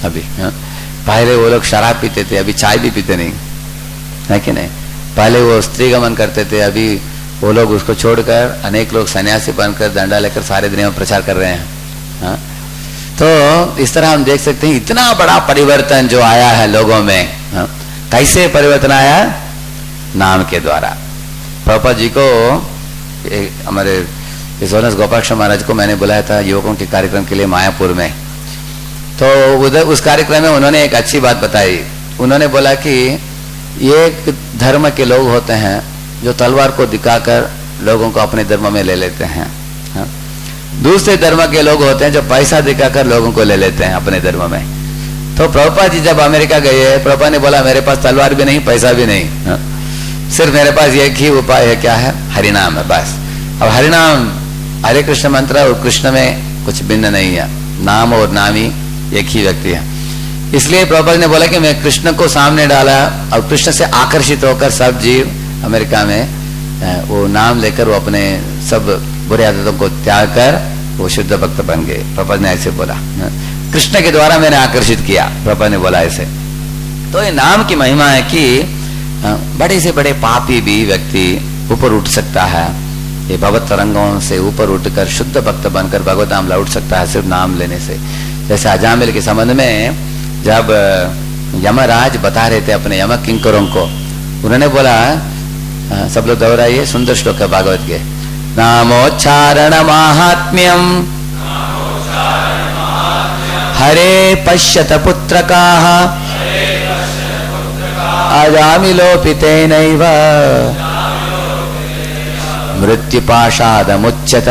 अभी। पहले वो लोग शराब पीते थे, अभी चाय भी पीते नहीं, है कि नहीं? पहले वो स्त्री गमन करते थे, अभी वो लोग उसको छोड़कर अनेक लोग सन्यासी बनकर डंडा लेकर सारे दुनिया में प्रचार कर रहे हैं। तो इस तरह हम देख सकते हैं इतना बड़ा परिवर्तन जो आया है लोगों में। कैसे परिवर्तन आया? नाम के द्वारा। प्रभुपाद जी को हमारे सोनस गोपाल कृष्ण महाराज को मैंने बुलाया था युवकों के कार्यक्रम के लिए मायापुर में। तो उधर उस कार्यक्रम में उन्होंने एक अच्छी बात बताई। उन्होंने बोला कि एक धर्म के लोग होते हैं जो तलवार को दिखाकर लोगों को अपने धर्म में ले लेते हैं, दूसरे धर्म के लोग होते हैं जो पैसा दिखाकर लोगों को ले लेते हैं अपने धर्म में। तो प्रभुपाद जी जब अमेरिका गए, प्रभुपाद ने बोला मेरे पास तलवार भी नहीं, पैसा भी नहीं, सिर्फ मेरे पास एक ही उपाय है। क्या है? हरिनाम है, बस। अब हरिनाम, हरे कृष्ण मंत्र और कृष्ण में कुछ भिन्न नहीं है, नाम और नामी एक ही व्यक्ति है। इसलिए प्रभुपाद ने बोला कि मैं कृष्ण को सामने डाला और कृष्ण से आकर्षित होकर सब जीव अमेरिका में वो नाम लेकर वो अपने सब बुरे आदतों को त्याग कर वो शुद्ध भक्त बन गए। प्रभुपाद ने ऐसे बोला, कृष्ण के द्वारा मैंने आकर्षित किया, प्रभुपाद ने बोला ऐसे। तो ये नाम की महिमा है कि बड़े से बड़े पापी भी व्यक्ति ऊपर उठ सकता है, ये भगवत तरंगों से ऊपर उठकर शुद्ध भक्त बनकर भगवत नाम लौट सकता है सिर्फ नाम लेने से। जैसे अजामिल के संबंध में जब यमराज बता रहे थे अपने यम किंकरों को, उन्होंने बोला, सब लोग दोहराइए, सुंदर श्लोक है भागवत के, नामोच्चारण महात्म्यम हरे पश्यत पुत्रकाः अजामिलोपितेनैव मृत्युपाशादमुच्यत।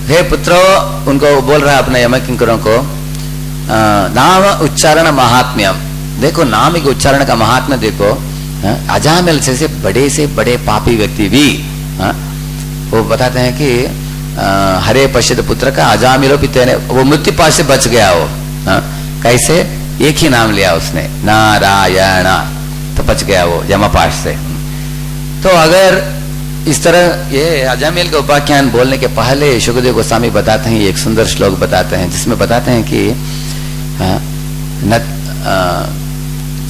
हे पुत्रो, उनको बोल रहा है अपने यमकिंकरों को, नाम उच्चारण महात्म्यम। देखो नाम के उच्चारण का महात्म्य देखो। अजामिल से बड़े पापी व्यक्ति भी वो बताते हैं कि हरे पश्यत पुत्र का अजामिलो पितेने, वो मृत्यु पाश से बच गया। वो कैसे? एक ही नाम लिया उसने, नारायण, तो बच गया वो यमपाश से। तो अगर इस तरह ये अजामिल का उपाख्यान बोलने के पहले शुकदेव गोस्वामी बताते हैं, एक सुंदर श्लोक बताते हैं जिसमें बताते हैं कि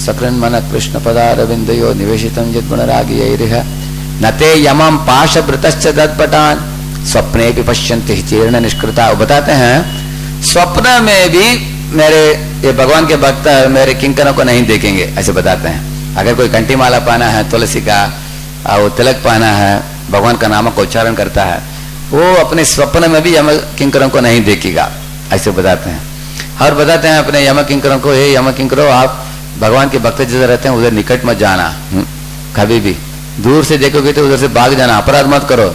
सकृन मन कृष्ण पदारविंदयो निवेशितं यद्गुणरागियैरिह नते यमं पाशभृतश्च दत्पटान स्वप्ने भी पश्यन्ति चीर्ण निष्कृता। बताते हैं स्वप्न में भी मेरे ये भगवान के भक्त मेरे किंकरों को नहीं देखेंगे, ऐसे बताते हैं। अगर कोई कंठी माला पाना है, तुलसी का वो तिलक पाना है, भगवान का नाम का उच्चारण करता है, वो अपने स्वप्न में भी यम किंकरों को नहीं देखेगा, ऐसे बताते हैं। और बताते हैं अपने यम किंकरों को, हे यम किंकरों, आप भगवान के भक्त जिधर रहते हैं उधर निकट मत जाना, कभी भी दूर से देखोगे तो उधर से भाग जाना, अपराध मत करो।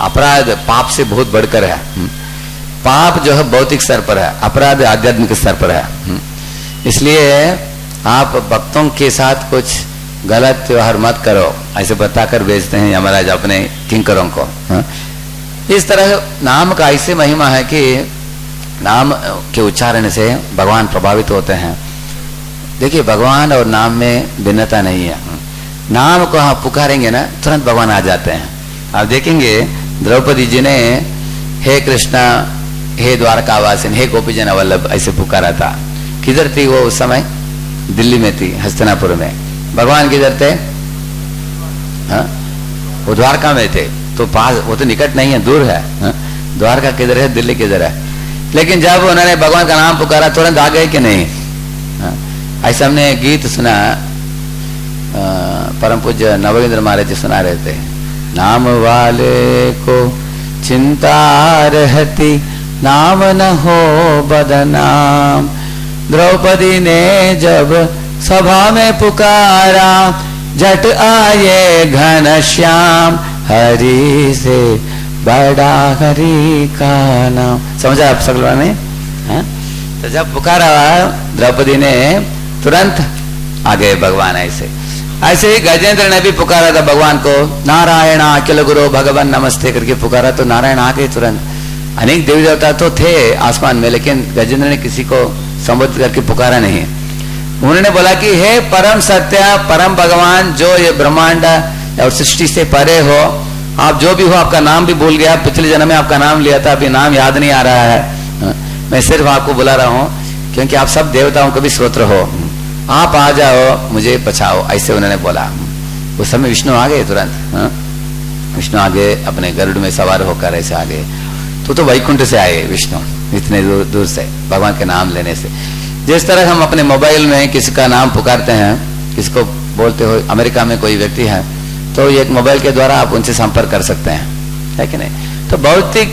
अपराध पाप से बहुत बढ़कर है। पाप जो है भौतिक स्तर पर है, अपराध आध्यात्मिक स्तर पर है। इसलिए आप भक्तों के साथ कुछ गलत व्यवहार मत करो, ऐसे बताकर भेजते हैं यमराज अपने किंकरों को। इस तरह नाम का ऐसे महिमा है कि नाम के उच्चारण से भगवान प्रभावित होते हैं। देखिए भगवान और नाम में भिन्नता नहीं है। नाम को आप पुकारेंगे ना, तुरंत भगवान आ जाते हैं। आप देखेंगे द्रौपदी जी ने हे कृष्णा, हे द्वारकावासिन, हे गोपीजन वल्लभ ऐसे पुकारा था। किधर थी वो उस समय? दिल्ली में थी, हस्तिनापुर में। भगवान किधर थे? वो द्वारका में थे। तो पास, वो तो निकट नहीं है, दूर है। द्वारका किधर है, दिल्ली किधर है? लेकिन जब उन्होंने भगवान का नाम पुकारा तुरंत आ गए कि नहीं? ऐसा हमने गीत सुना, परम पूज्य नवोगेंद्र महाराज जी सुना रहे थे। नाम वाले को चिंता रहती, नाम न हो बदनाम। द्रौपदी ने जब सभा में पुकारा, झट आए घनश्याम, हरि से बड़ा हरि का नाम। समझा आप सब लोगों ने? तो जब पुकारा द्रौपदी ने, तुरंत आ गए भगवान। ऐसे ही गजेंद्र ने भी पुकारा था भगवान को, नारायण अखिल गुरु भगवान नमस्ते करके पुकारा तो नारायण आ गए तुरंत। अनेक देवी देवता तो थे आसमान में, लेकिन गजेंद्र ने किसी को संबोधित करके पुकारा नहीं। उन्होंने बोला कि हे परम सत्य, परम भगवान, जो ये ब्रह्मांड और सृष्टि से परे हो, आप जो भी हो, आपका नाम भी भूल गया, पिछले जन्म में आपका नाम लिया था, अभी नाम याद नहीं आ रहा है। मैं सिर्फ आपको बुला रहा हूँ क्योंकि आप सब देवताओं के भी स्रोत्र हो, आप आ जाओ, मुझे बचाओ, ऐसे उन्होंने बोला। उस समय विष्णु आ गए तुरंत। विष्णु आ गए अपने गरुड़ में सवार होकर, ऐसे आ गए। तो वैकुंठ से आए विष्णु, इतने दूर से, भगवान के नाम लेने से। जिस तरह हम अपने मोबाइल में किसी का नाम पुकारते हैं, किसी को बोलते हो, अमेरिका में कोई व्यक्ति है तो एक मोबाइल के द्वारा आप उनसे संपर्क कर सकते हैं, है कि नहीं? तो भौतिक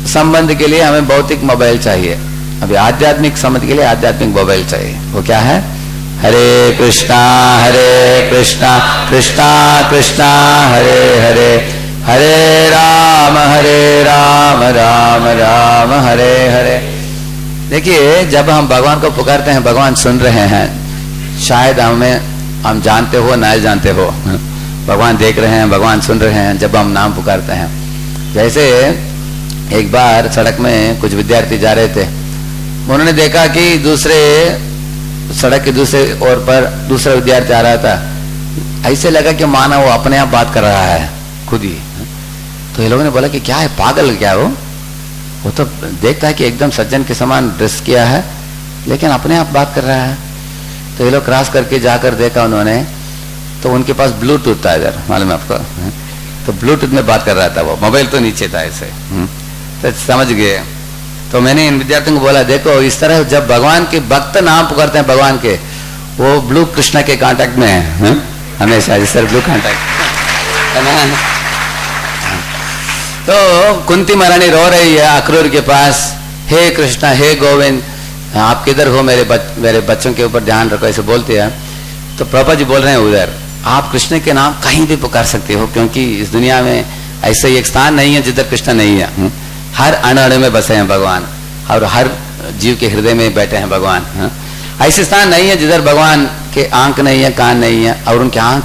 संबंध के लिए हमें भौतिक मोबाइल चाहिए, अभी आध्यात्मिक संबंध के लिए आध्यात्मिक मोबाइल चाहिए। वो क्या है? हरे कृष्णा कृष्णा कृष्णा हरे हरे, हरे राम राम राम हरे हरे। देखिए जब हम भगवान को पुकारते हैं, भगवान सुन रहे हैं। शायद हम जानते हो ना जानते हो, भगवान देख रहे हैं, भगवान सुन रहे हैं जब हम नाम पुकारते हैं। जैसे एक बार सड़क में कुछ विद्यार्थी जा रहे थे, उन्होंने देखा कि सड़क के दूसरे ओर पर दूसरा विद्यार्थी आ रहा था। ऐसे लगा कि माना वो अपने आप बात कर रहा है खुद ही। तो ये लोगों ने बोला कि क्या है, पागल क्या वो तो देखता है कि एकदम सज्जन के समान ड्रेस किया है, लेकिन अपने आप बात कर रहा है। तो ये लोग क्रॉस करके जाकर देखा उन्होंने, तो उनके पास ब्लूटूथ था इधर, मालूम है आपको? तो ब्लूटूथ में बात कर रहा था वो, मोबाइल तो नीचे था ऐसे। तो समझ गए। तो मैंने इन विद्यार्थियों को बोला, देखो इस तरह जब भगवान के भक्त नाम पुकारते हैं भगवान के, वो ब्लू कृष्णा के कांटेक्ट में है हमेशा, जिस तरह ब्लू कांटेक्ट है ना। तो कुंती महारानी रो रही है अक्रूर के पास हे कृष्णा, हे गोविंद, आप किधर हो, मेरे बच्चों के ऊपर ध्यान रखो, ऐसे बोलते हैं। तो प्रभुपाद जी बोल रहे हैं उधर आप कृष्ण के नाम कहीं भी पुकार सकते हो, क्योंकि इस दुनिया में ऐसा ही एक स्थान नहीं है जिधर कृष्ण नहीं है। हर अण अणु में बसे हैं भगवान, और हर जीव के हृदय में बैठे हैं भगवान। ऐसे स्थान नहीं है जिधर भगवान के आंख नहीं है, कान नहीं है, और उनके आंख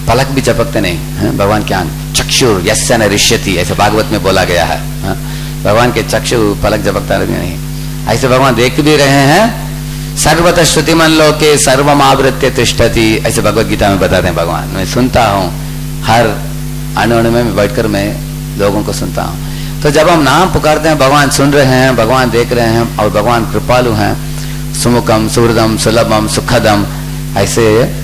पलक भी झपकते नहीं। भगवान के आंख चक्षुर यस्य न ऋष्यति, ऐसे भागवत में बोला गया है। भगवान के चक्षु पलक झपकता नहीं, ऐसे भगवान देख भी रहे हैं। सर्वतः श्रुतिमन लोके सर्वम आवृत्य तिष्ठति, ऐसे भगवत गीता में बताते हैं भगवान। मैं सुनता हूँ, हर अणु अणु में बैठकर मैं लोगों को सुनता हूँ। तो जब हम नाम पुकारते हैं, भगवान सुन रहे हैं, भगवान देख रहे हैं, और भगवान कृपालु हैं। सुमुखम सुहृदम सुलभम सुखदम, ऐसे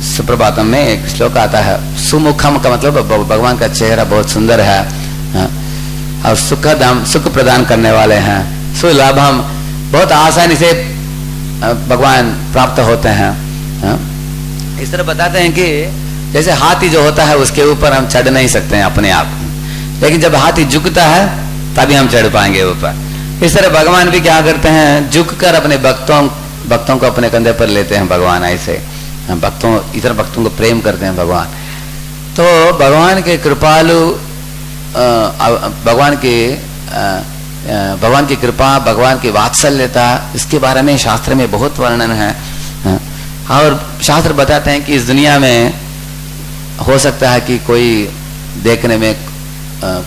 सुप्रभातम में एक श्लोक आता है। सुमुखम का मतलब भगवान का चेहरा बहुत सुंदर है, और सुखदम सुख प्रदान करने वाले हैं। सुलभम बहुत आसानी से भगवान प्राप्त होते हैं। इस तरह बताते हैं कि जैसे हाथी जो होता है उसके ऊपर हम चढ़ नहीं सकते हैं अपने आप, लेकिन जब हाथी झुकता है तभी हम चढ़ पाएंगे ऊपर। इस तरह भगवान भी क्या करते हैं, झुककर अपने भक्तों को अपने कंधे पर लेते हैं भगवान। ऐसे इतर भक्तों को प्रेम करते हैं भगवान। तो भगवान के कृपालु, भगवान की कृपा, भगवान की वात्सल्यता, इसके बारे में शास्त्र में बहुत वर्णन है। और शास्त्र बताते हैं कि इस दुनिया में हो सकता है कि कोई देखने में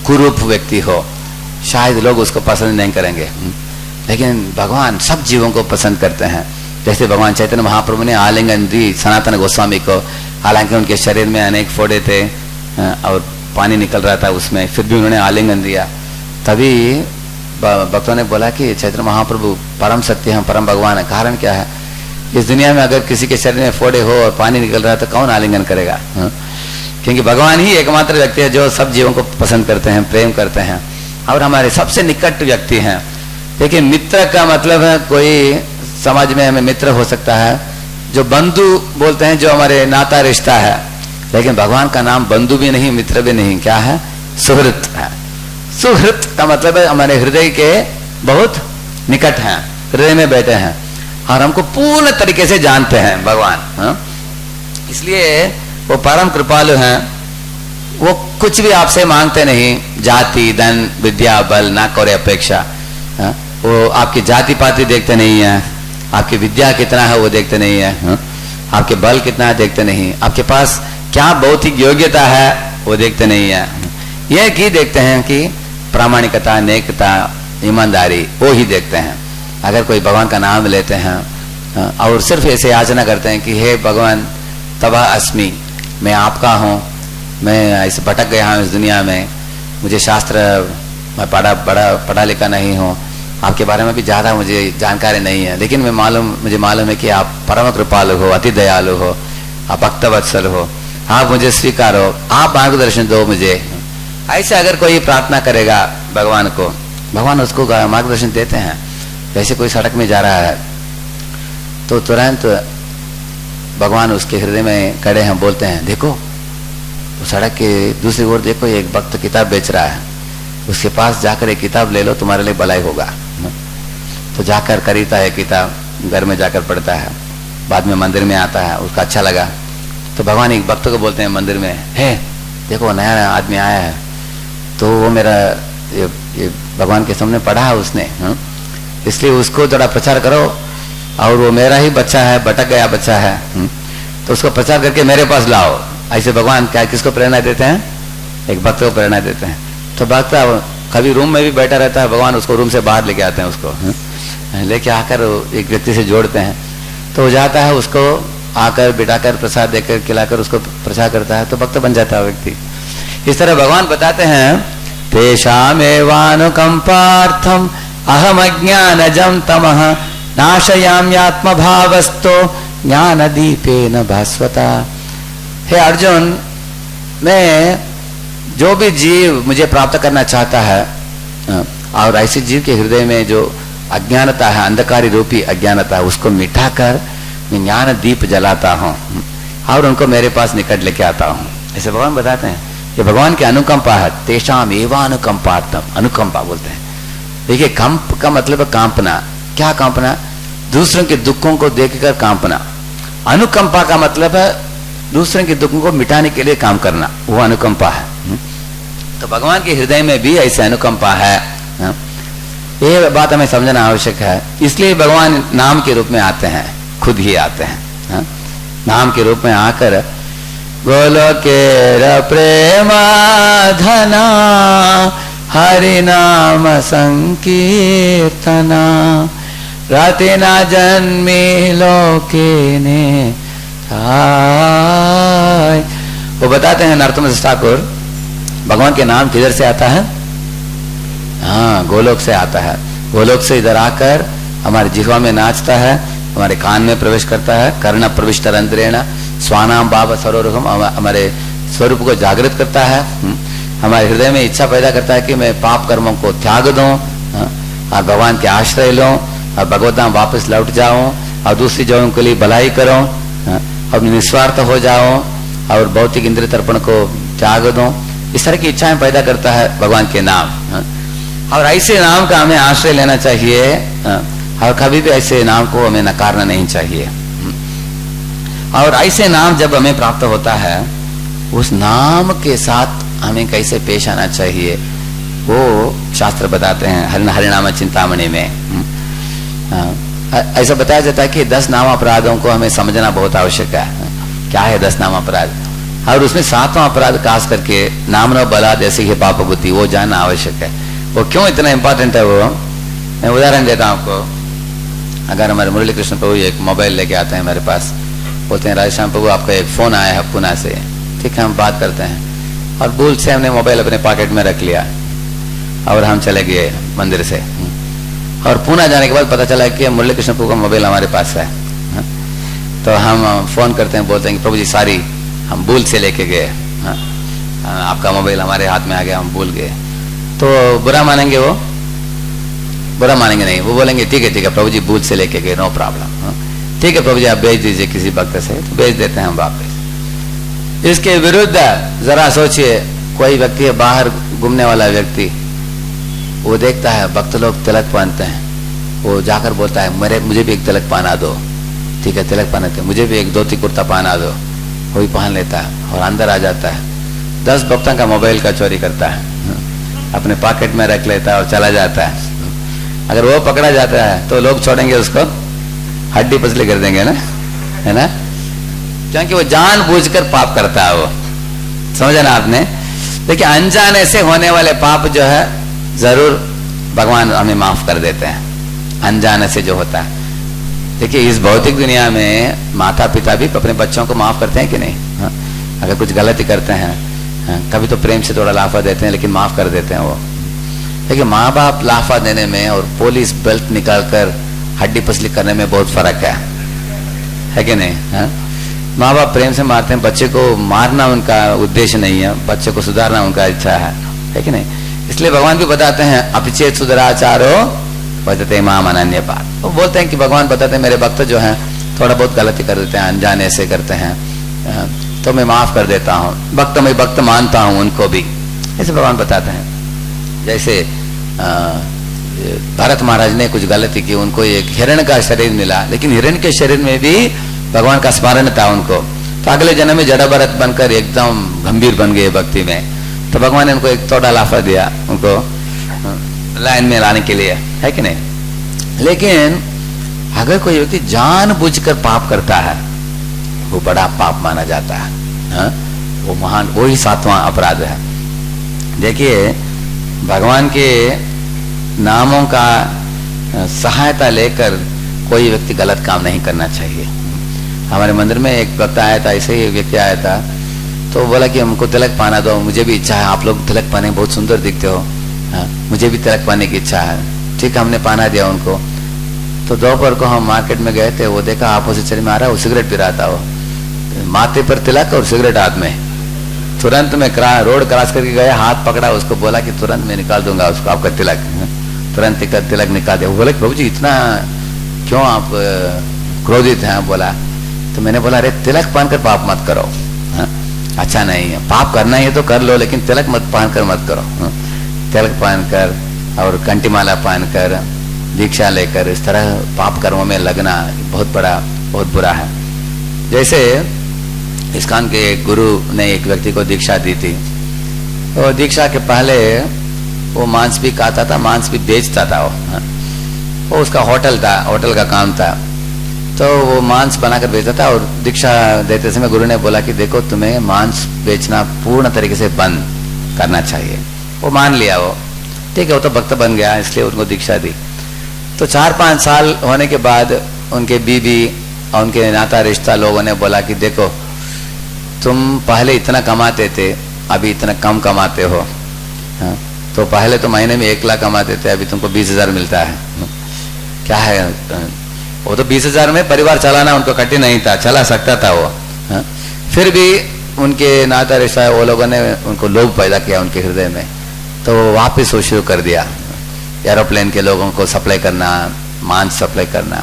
कुरूप व्यक्ति हो, शायद लोग उसको पसंद नहीं करेंगे, लेकिन भगवान सब जीवों को पसंद करते हैं। जैसे भगवान चैतन्य महाप्रभु ने आलिंगन दी सनातन गोस्वामी को, हालांकि उनके शरीर में अनेक फोड़े थे और पानी निकल रहा था उसमें, फिर भी उन्होंने आलिंगन दिया। तभी भक्तों ने बोला कि चैतन्य महाप्रभु परम सत्य हैं, परम भगवान है। कारण क्या है, इस दुनिया में अगर किसी के शरीर में फोड़े हो और पानी निकल रहा है तो कौन आलिंगन करेगा? क्योंकि भगवान ही एकमात्र व्यक्ति है जो सब जीवों को पसंद करते हैं, प्रेम करते हैं, और हमारे सबसे निकट व्यक्ति हैं। देखिए, मित्र का मतलब है कोई समाज में हमें मित्र हो सकता है, जो बंधु बोलते हैं, जो हमारे नाता रिश्ता है। लेकिन भगवान का नाम बंधु भी नहीं, मित्र भी नहीं, क्या है? सुहृत है। सुहृत का मतलब है हमारे हृदय के बहुत निकट हैं, हृदय में बैठे हैं, और हमको पूर्ण तरीके से जानते हैं भगवान। इसलिए वो परम कृपालु हैं। वो कुछ भी आपसे मांगते नहीं, जाति, धन, विद्या, बल, ना करे अपेक्षा। वो आपकी जाति पाति देखते नहीं है, आपकी विद्या कितना है वो देखते नहीं है, आपके बल कितना है देखते नहीं, आपके पास क्या भौतिक योग्यता है वो देखते नहीं है। यह की देखते हैं कि प्रामाणिकता, नेकता, ईमानदारी, वो ही देखते हैं। अगर कोई भगवान का नाम लेते हैं और सिर्फ ऐसे याचना करते हैं कि हे भगवान तबा अस्मि, मैं आपका हूँ, मैं ऐसे भटक गया हूँ इस दुनिया में, मुझे शास्त्र मैं पढ़ा लिखा नहीं हूँ, आपके बारे में भी ज़्यादा मुझे जानकारी नहीं है, लेकिन मुझे मालूम है कि आप परम कृपालु हो, अति दयालु हो, आप भक्तवत्सल हो, आप मुझे स्वीकारो, आप मार्गदर्शन दो मुझे। ऐसे अगर कोई प्रार्थना करेगा भगवान को, भगवान उसको मार्गदर्शन देते हैं। जैसे कोई सड़क में जा रहा है तो तुरंत भगवान उसके हृदय में खड़े हैं, बोलते हैं देखो तो सड़क के दूसरी ओर देखो, एक भक्त किताब बेच रहा है, उसके पास जाकर एक किताब ले लो, तुम्हारे लिए भलाई होगा। तो जाकर खरीदता है किताब, घर में जाकर पढ़ता है, बाद में मंदिर में आता है, उसका अच्छा लगा तो भगवान एक भक्त को बोलते हैं मंदिर में, है देखो नया आदमी आया है, तो वो मेरा ये भगवान के सामने पढ़ा है उसने, इसलिए उसको थोड़ा प्रचार करो, और वो मेरा ही बच्चा है, भटक गया बच्चा है, तो उसको प्रचार करके मेरे पास लाओ। ऐसे भगवान क्या किसको प्रेरणा देते हैं? एक भक्त को प्रेरणा देते हैं। तो भक्त कभी रूम में भी बैठा रहता है, भगवान उसको रूम से बाहर लेके आते हैं, उसको लेके आकर एक व्यक्ति से जोड़ते हैं, तो वो जाता है, उसको आकर बिठाकर प्रसाद देकर खिलाकर उसको प्रचार करता है, तो भक्त बन जाता है व्यक्ति। इस तरह भगवान बताते हैं, तेषामेवानुकंपार्थम अहम अज्ञानजं तमः नाशयाम्यात्म भावस्तो ज्ञान दीपेन भास्वता। हे अर्जुन, मैं जो भी जीव मुझे प्राप्त करना चाहता है, और ऐसे जीव के हृदय में जो अज्ञानता है, अंधकारी रूपी अज्ञानता है, उसको मिटाकर मैं ज्ञान दीप जलाता हूँ और उनको मेरे पास निकट लेके आता हूँ। ऐसे भगवान बताते हैं, ये भगवान की अनुकंपा है। तेषाम एवा अनुकंपार्थम, अनुकंपा बोलते हैं, देखिए कंप का मतलब है कांपना। क्या कांपना? दूसरों के दुखों को देखकर कांपना। अनुकंपा का मतलब है दूसरों के दुखों को मिटाने के लिए काम करना, वो अनुकंपा है। तो भगवान के हृदय में भी ऐसे अनुकंपा है। ये बात हमें समझना आवश्यक है। इसलिए भगवान नाम के रूप में आते हैं, खुद ही आते हैं। नाम के रूप में आकर गोलोकेर प्रेम धना हरि नाम संकीर्तना राति ना जन्मी लोके ने। वो बताते हैं नरोत्तम दास ठाकुर, भगवान के नाम किधर से आता है? हाँ, गोलोक से आता है। गोलोक से इधर आकर हमारे जिह्वा में नाचता है, हमारे कान में प्रवेश करता है। कर्ण प्रविष्ट रंध्रेण स्वानाम भाव सरोरुहम, हमारे स्वरूप को जागृत करता है। हमारे हृदय में इच्छा पैदा करता है कि मैं पाप कर्मों को त्याग दूं और भगवान के आश्रय लूं और भगवत धाम वापस लौट जाऊं और दूसरी जगहों के लिए भलाई करूं और निस्वार्थ हो जाऊं और भौतिक इंद्रिय तर्पण को त्याग दूं। इस तरह की इच्छाएं पैदा करता है भगवान के नाम। और ऐसे नाम का हमें आश्रय लेना चाहिए और कभी भी ऐसे नाम को हमें नकारना नहीं चाहिए। और ऐसे नाम जब हमें प्राप्त होता है, उस नाम के साथ हमें कैसे पेश आना चाहिए वो शास्त्र बताते हैं हरिनाम चिंतामणि में। ऐसा बताया जाता है कि 10 नाम अपराधों को हमें समझना बहुत आवश्यक है। क्या है 10 नाम अपराध? और उसमें 7वां अपराध खास करके नाम न बलाद ऐसी है पाप बुद्धि, वो जानना आवश्यक है। वो क्यों इतना इंपॉर्टेंट है वो मैं उदाहरण देता हूँ आपको। अगर हमारे मुरली कृष्ण प्रभु एक मोबाइल लेके आते हैं मेरे पास, बोलते हैं राधेश्याम प्रभु आपका एक फोन आया है पुणे से, ठीक है हम बात करते हैं, और भूल से हमने मोबाइल अपने पॉकेट में रख लिया और हम चले गए मंदिर से, और पुणे जाने के बाद पता चला कि मुरली कृष्ण प्रभु का मोबाइल हमारे पास है। तो हम फोन करते हैं, बोलते हैं कि प्रभु जी सॉरी हम भूल से लेके गए, आपका मोबाइल हमारे हाथ में आ गया, हम भूल गए। तो बुरा मानेंगे? वो बुरा मानेंगे नहीं, वो बोलेंगे ठीक है प्रभु जी भूल से लेके गए, नो प्रॉब्लम, ठीक है प्रभु जी आप भेज दीजिए किसी भक्त से, तो भेज देते हैं हम वापस। इसके विरुद्ध जरा सोचिए, कोई व्यक्ति है बाहर घूमने वाला व्यक्ति, वो देखता है भक्त लोग तिलक पहनते हैं, वो जाकर बोलता है मुझे भी एक तिलक पहना दो, ठीक है तिलक पहनाते, मुझे भी एक धोती कुर्ता पहना दो, वो भी पहन लेता है और अंदर आ जाता है, 10 भक्तों का मोबाइल का चोरी करता है, अपने पॉकेट में रख लेता है और चला जाता है। अगर वो पकड़ा जाता है तो लोग छोड़ेंगे उसको, हड्डी पसली कर देंगे ना, है ना, क्योंकि वो जानबूझकर पाप करता है। वो समझा ना आपने? देखिए अनजाने से होने वाले पाप जो है जरूर भगवान हमें माफ कर देते हैं, अनजाने से जो होता है। देखिए इस भौतिक दुनिया में माता पिता भी अपने बच्चों को माफ करते हैं कि नहीं? हाँ? अगर कुछ गलती करते हैं, हाँ? कभी तो प्रेम से थोड़ा लाफा देते हैं लेकिन माफ कर देते हैं वो। देखिए माँ बाप लाफा देने में और पुलिस बेल्ट निकालकर हड्डी पसली करने में बहुत फर्क है कि नहीं? हाँ? माँ बाप प्रेम से मारते हैं, बच्चे को मारना उनका उद्देश्य नहीं है, बच्चे को सुधारना उनका इच्छा है कि नहीं? इसलिए भगवान भी बताते हैं अपिचेत सुधराचारो बतते माम अनन्य बात। वो बोलते हैं कि भगवान बताते हैं मेरे भक्त जो हैं थोड़ा बहुत गलती कर देते हैं, अनजाने से करते हैं, तो मैं माफ कर देता हूँ, भक्त मैं भक्त मानता हूँ उनको भी, ऐसे भगवान बताते हैं। जैसे भरत महाराज ने कुछ गलती की, उनको एक हिरण का शरीर मिला, लेकिन हिरण के शरीर में भी भगवान का स्मरण था उनको, तो अगले जन्म में जड़ा भरत बनकर एकदम गंभीर बन गए भक्ति में। तो भगवान ने उनको एक थोड़ा लाफा दिया उनको लाइन में लाने के लिए, है कि नहीं? लेकिन अगर कोई व्यक्ति जानबूझकर पाप करता है वो बड़ा पाप माना जाता है, हा? वो महान, वो ही 7वां अपराध है। देखिए भगवान के नामों का सहायता लेकर कोई व्यक्ति गलत काम नहीं करना चाहिए। हमारे मंदिर में एक भक्त आया था, ऐसे ही एक व्यक्ति आया था, तो बोला कि हमको तिलक पहना दो, मुझे भी इच्छा है, आप लोग तिलक पहने बहुत सुंदर दिखते हो, हाँ, मुझे भी तिलक पहनने की इच्छा है। ठीक, हमने पहना दिया उनको। तो दोपहर को हम मार्केट में गए थे, वो देखा अपोजिट साइड में आ रहा है, वो सिगरेट पी रहा था, वो माथे पर तिलक और सिगरेट हाथ में। तुरंत में रोड क्रॉस करके गया, हाथ पकड़ा उसको, बोला कि तुरंत मैं निकाल दूंगा उसको आपका तिलक। तुरंत तिलक निकाल दिया। वो बोले प्रभु जी इतना क्यों आप क्रोधित हैं? बोला, तो मैंने बोला अरे तिलक पहनकर पाप मत करो, हा? अच्छा नहीं है, पाप करना ही है तो कर लो, लेकिन तिलक मत पहनकर मत करो। तिलक पहनकर और कंठीमाला पहनकर दीक्षा लेकर इस तरह पाप कर्मों में लगना बहुत बुरा है। जैसे इस्कॉन के गुरु ने एक व्यक्ति को दीक्षा दी थी, और दीक्षा के पहले वो मांस भी खाता था, मांस भी बेचता था। वो उसका होटल था, होटल का काम था, तो वो मांस बनाकर बेचता था। और दीक्षा देते समय गुरु ने बोला कि देखो तुम्हें मांस बेचना पूर्ण तरीके से बंद करना चाहिए। वो मान लिया, वो ठीक है, वो तो भक्त बन गया, इसलिए उनको दीक्षा दी। तो 4-5 साल होने के बाद उनके बीवी और उनके नाता रिश्ता लोगों ने बोला कि देखो तुम पहले इतना कमाते थे, अभी इतना कम कमाते हो। हाँ? तो पहले तो महीने में 1 लाख कमाते थे, अभी तुमको 20,000 मिलता है। क्या है, वो तो 20,000 में परिवार चलाना उनको कठिन नहीं था, चला सकता था वो। हाँ? फिर भी उनके नाता रिश्ता वो लोगों ने उनको लोभ पैदा किया उनके हृदय में, तो वापिस वो शुरू कर दिया एरोप्लेन के लोगों को सप्लाई करना, मांस सप्लाई करना।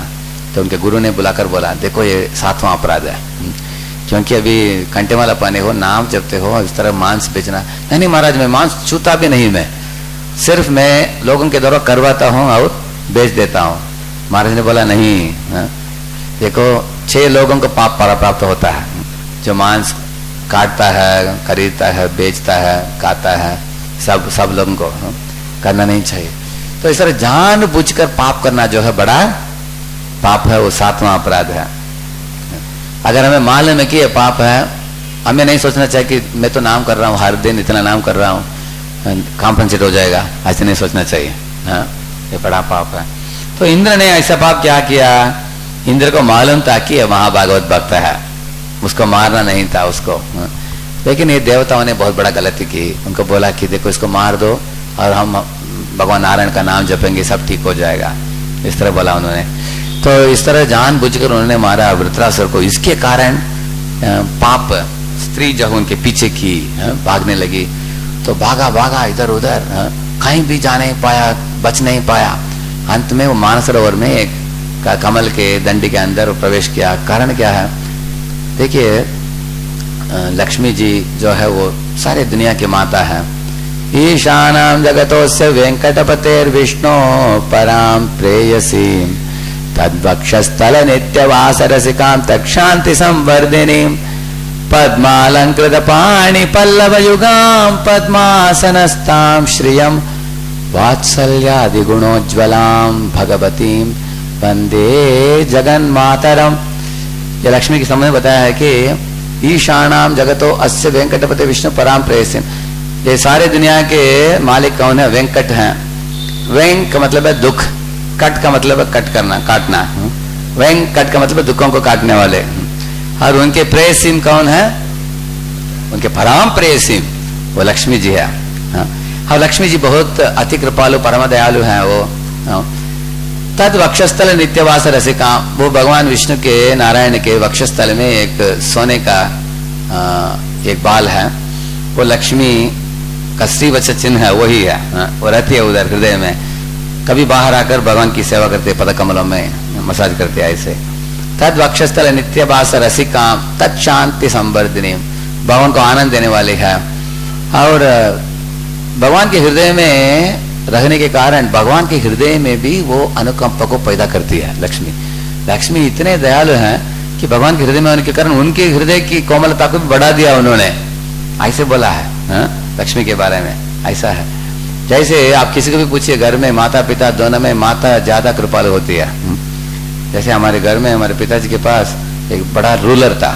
तो उनके गुरु ने बुलाकर बोला देखो ये 7वां अपराध है, क्योंकि अभी कंठीमाला पहने हो, नाम जपते हो, इस तरह मांस बेचना। नहीं महाराज, मैं मांस छूता भी नहीं, मैं सिर्फ मैं लोगों के द्वारा करवाता हूँ और बेच देता हूँ। महाराज ने बोला नहीं, देखो 6 लोगों को पाप प्राप्त होता है, जो मांस काटता है, खरीदता है, बेचता है, खाता है, सब लोगों को करना नहीं चाहिए। तो इस तरह जानबूझकर पाप करना जो है बड़ा पाप है, वो 7वां अपराध है। अगर हमें मालूम है कि ये पाप है, हमें नहीं सोचना चाहिए कि मैं तो नाम कर रहा हूँ, हर दिन इतना नाम कर रहा हूँ, कॉम्पनसेट हो जाएगा, ऐसे नहीं सोचना चाहिए। हाँ, ये बड़ा पाप है। तो इंद्र ने ऐसा पाप क्या किया? इंद्र को मालूम था कि ये महाभागवत भक्त है, उसको मारना नहीं था उसको। हाँ? लेकिन ये देवताओं ने बहुत बड़ा गलती की, उनको बोला कि देखो इसको मार दो और हम भगवान नारायण का नाम जपेंगे, सब ठीक हो जाएगा, इस तरह बोला उन्होंने। तो इस तरह जानबूझकर उन्होंने मारा वृत्रासुर को। इसके कारण पाप स्त्री जब उनके पीछे की भागने लगी, तो भागा इधर उधर, कहीं भी जा नहीं पाया, बच नहीं पाया। अंत में वो मानसरोवर में एक कमल के दंडी के अंदर प्रवेश किया। कारण क्या है? देखिए लक्ष्मी जी जो है वो सारे दुनिया की माता है। ईशानाम जगतोस्य वेंकटपतेर विष्णु पराम प्रेयसी तद्वक्षस्थल नित्यवास रसिकां तक्षांति संवर्धिनी पद्मालंकृत पाणि पल्लव युगां पद्मासनस्तां श्रियं वात्सल्यादि गुणोज्ज्वलां भगवतीं वंदे जगन्मातरम। ये लक्ष्मी के समय बताया है कि ईशानाम जगतो अस्य वेंकटपते विष्णु पराम प्रेयसी। ये सारे दुनिया के मालिक कौन है? वेंकट हैं। वेंक का मतलब है दुख, कट का मतलब है कट करना, काटना। वेंकट का मतलब है दुखों को काटने वाले। और उनके प्रेयसीम कौन है? उनके पराम प्रेयसीम वो लक्ष्मी जी है। और लक्ष्मी जी बहुत अति कृपालु परम दयालु हैं वो। तद वक्षस्थल नित्यवास रसिका, वो भगवान विष्णु के नारायण के वक्षस्थल में एक सोने का एक बाल है, वो लक्ष्मी का श्रीवत्स चिन्ह है, वही है। वो रहती है उधर हृदय में, कभी बाहर आकर भगवान की सेवा करते, पद कमलों में मसाज करते ऐसे। तद वक्षस्थल नित्यवास रसिका तत्शांति संवर्धिनी, भगवान को आनंद देने वाली है। और भगवान के हृदय में रहने के कारण भगवान के हृदय में भी वो अनुकंपा को पैदा करती है लक्ष्मी। लक्ष्मी इतने दयालु हैं कि भगवान के हृदय में होने के कारण उनके हृदय की कोमलता को भी बढ़ा दिया उन्होंने, ऐसे बोला है लक्ष्मी के बारे में। ऐसा है जैसे आप किसी को भी पूछिए, घर में माता पिता दोनों में माता ज्यादा कृपालु होती है। जैसे हमारे घर में हमारे पिताजी के पास एक बड़ा रूलर था,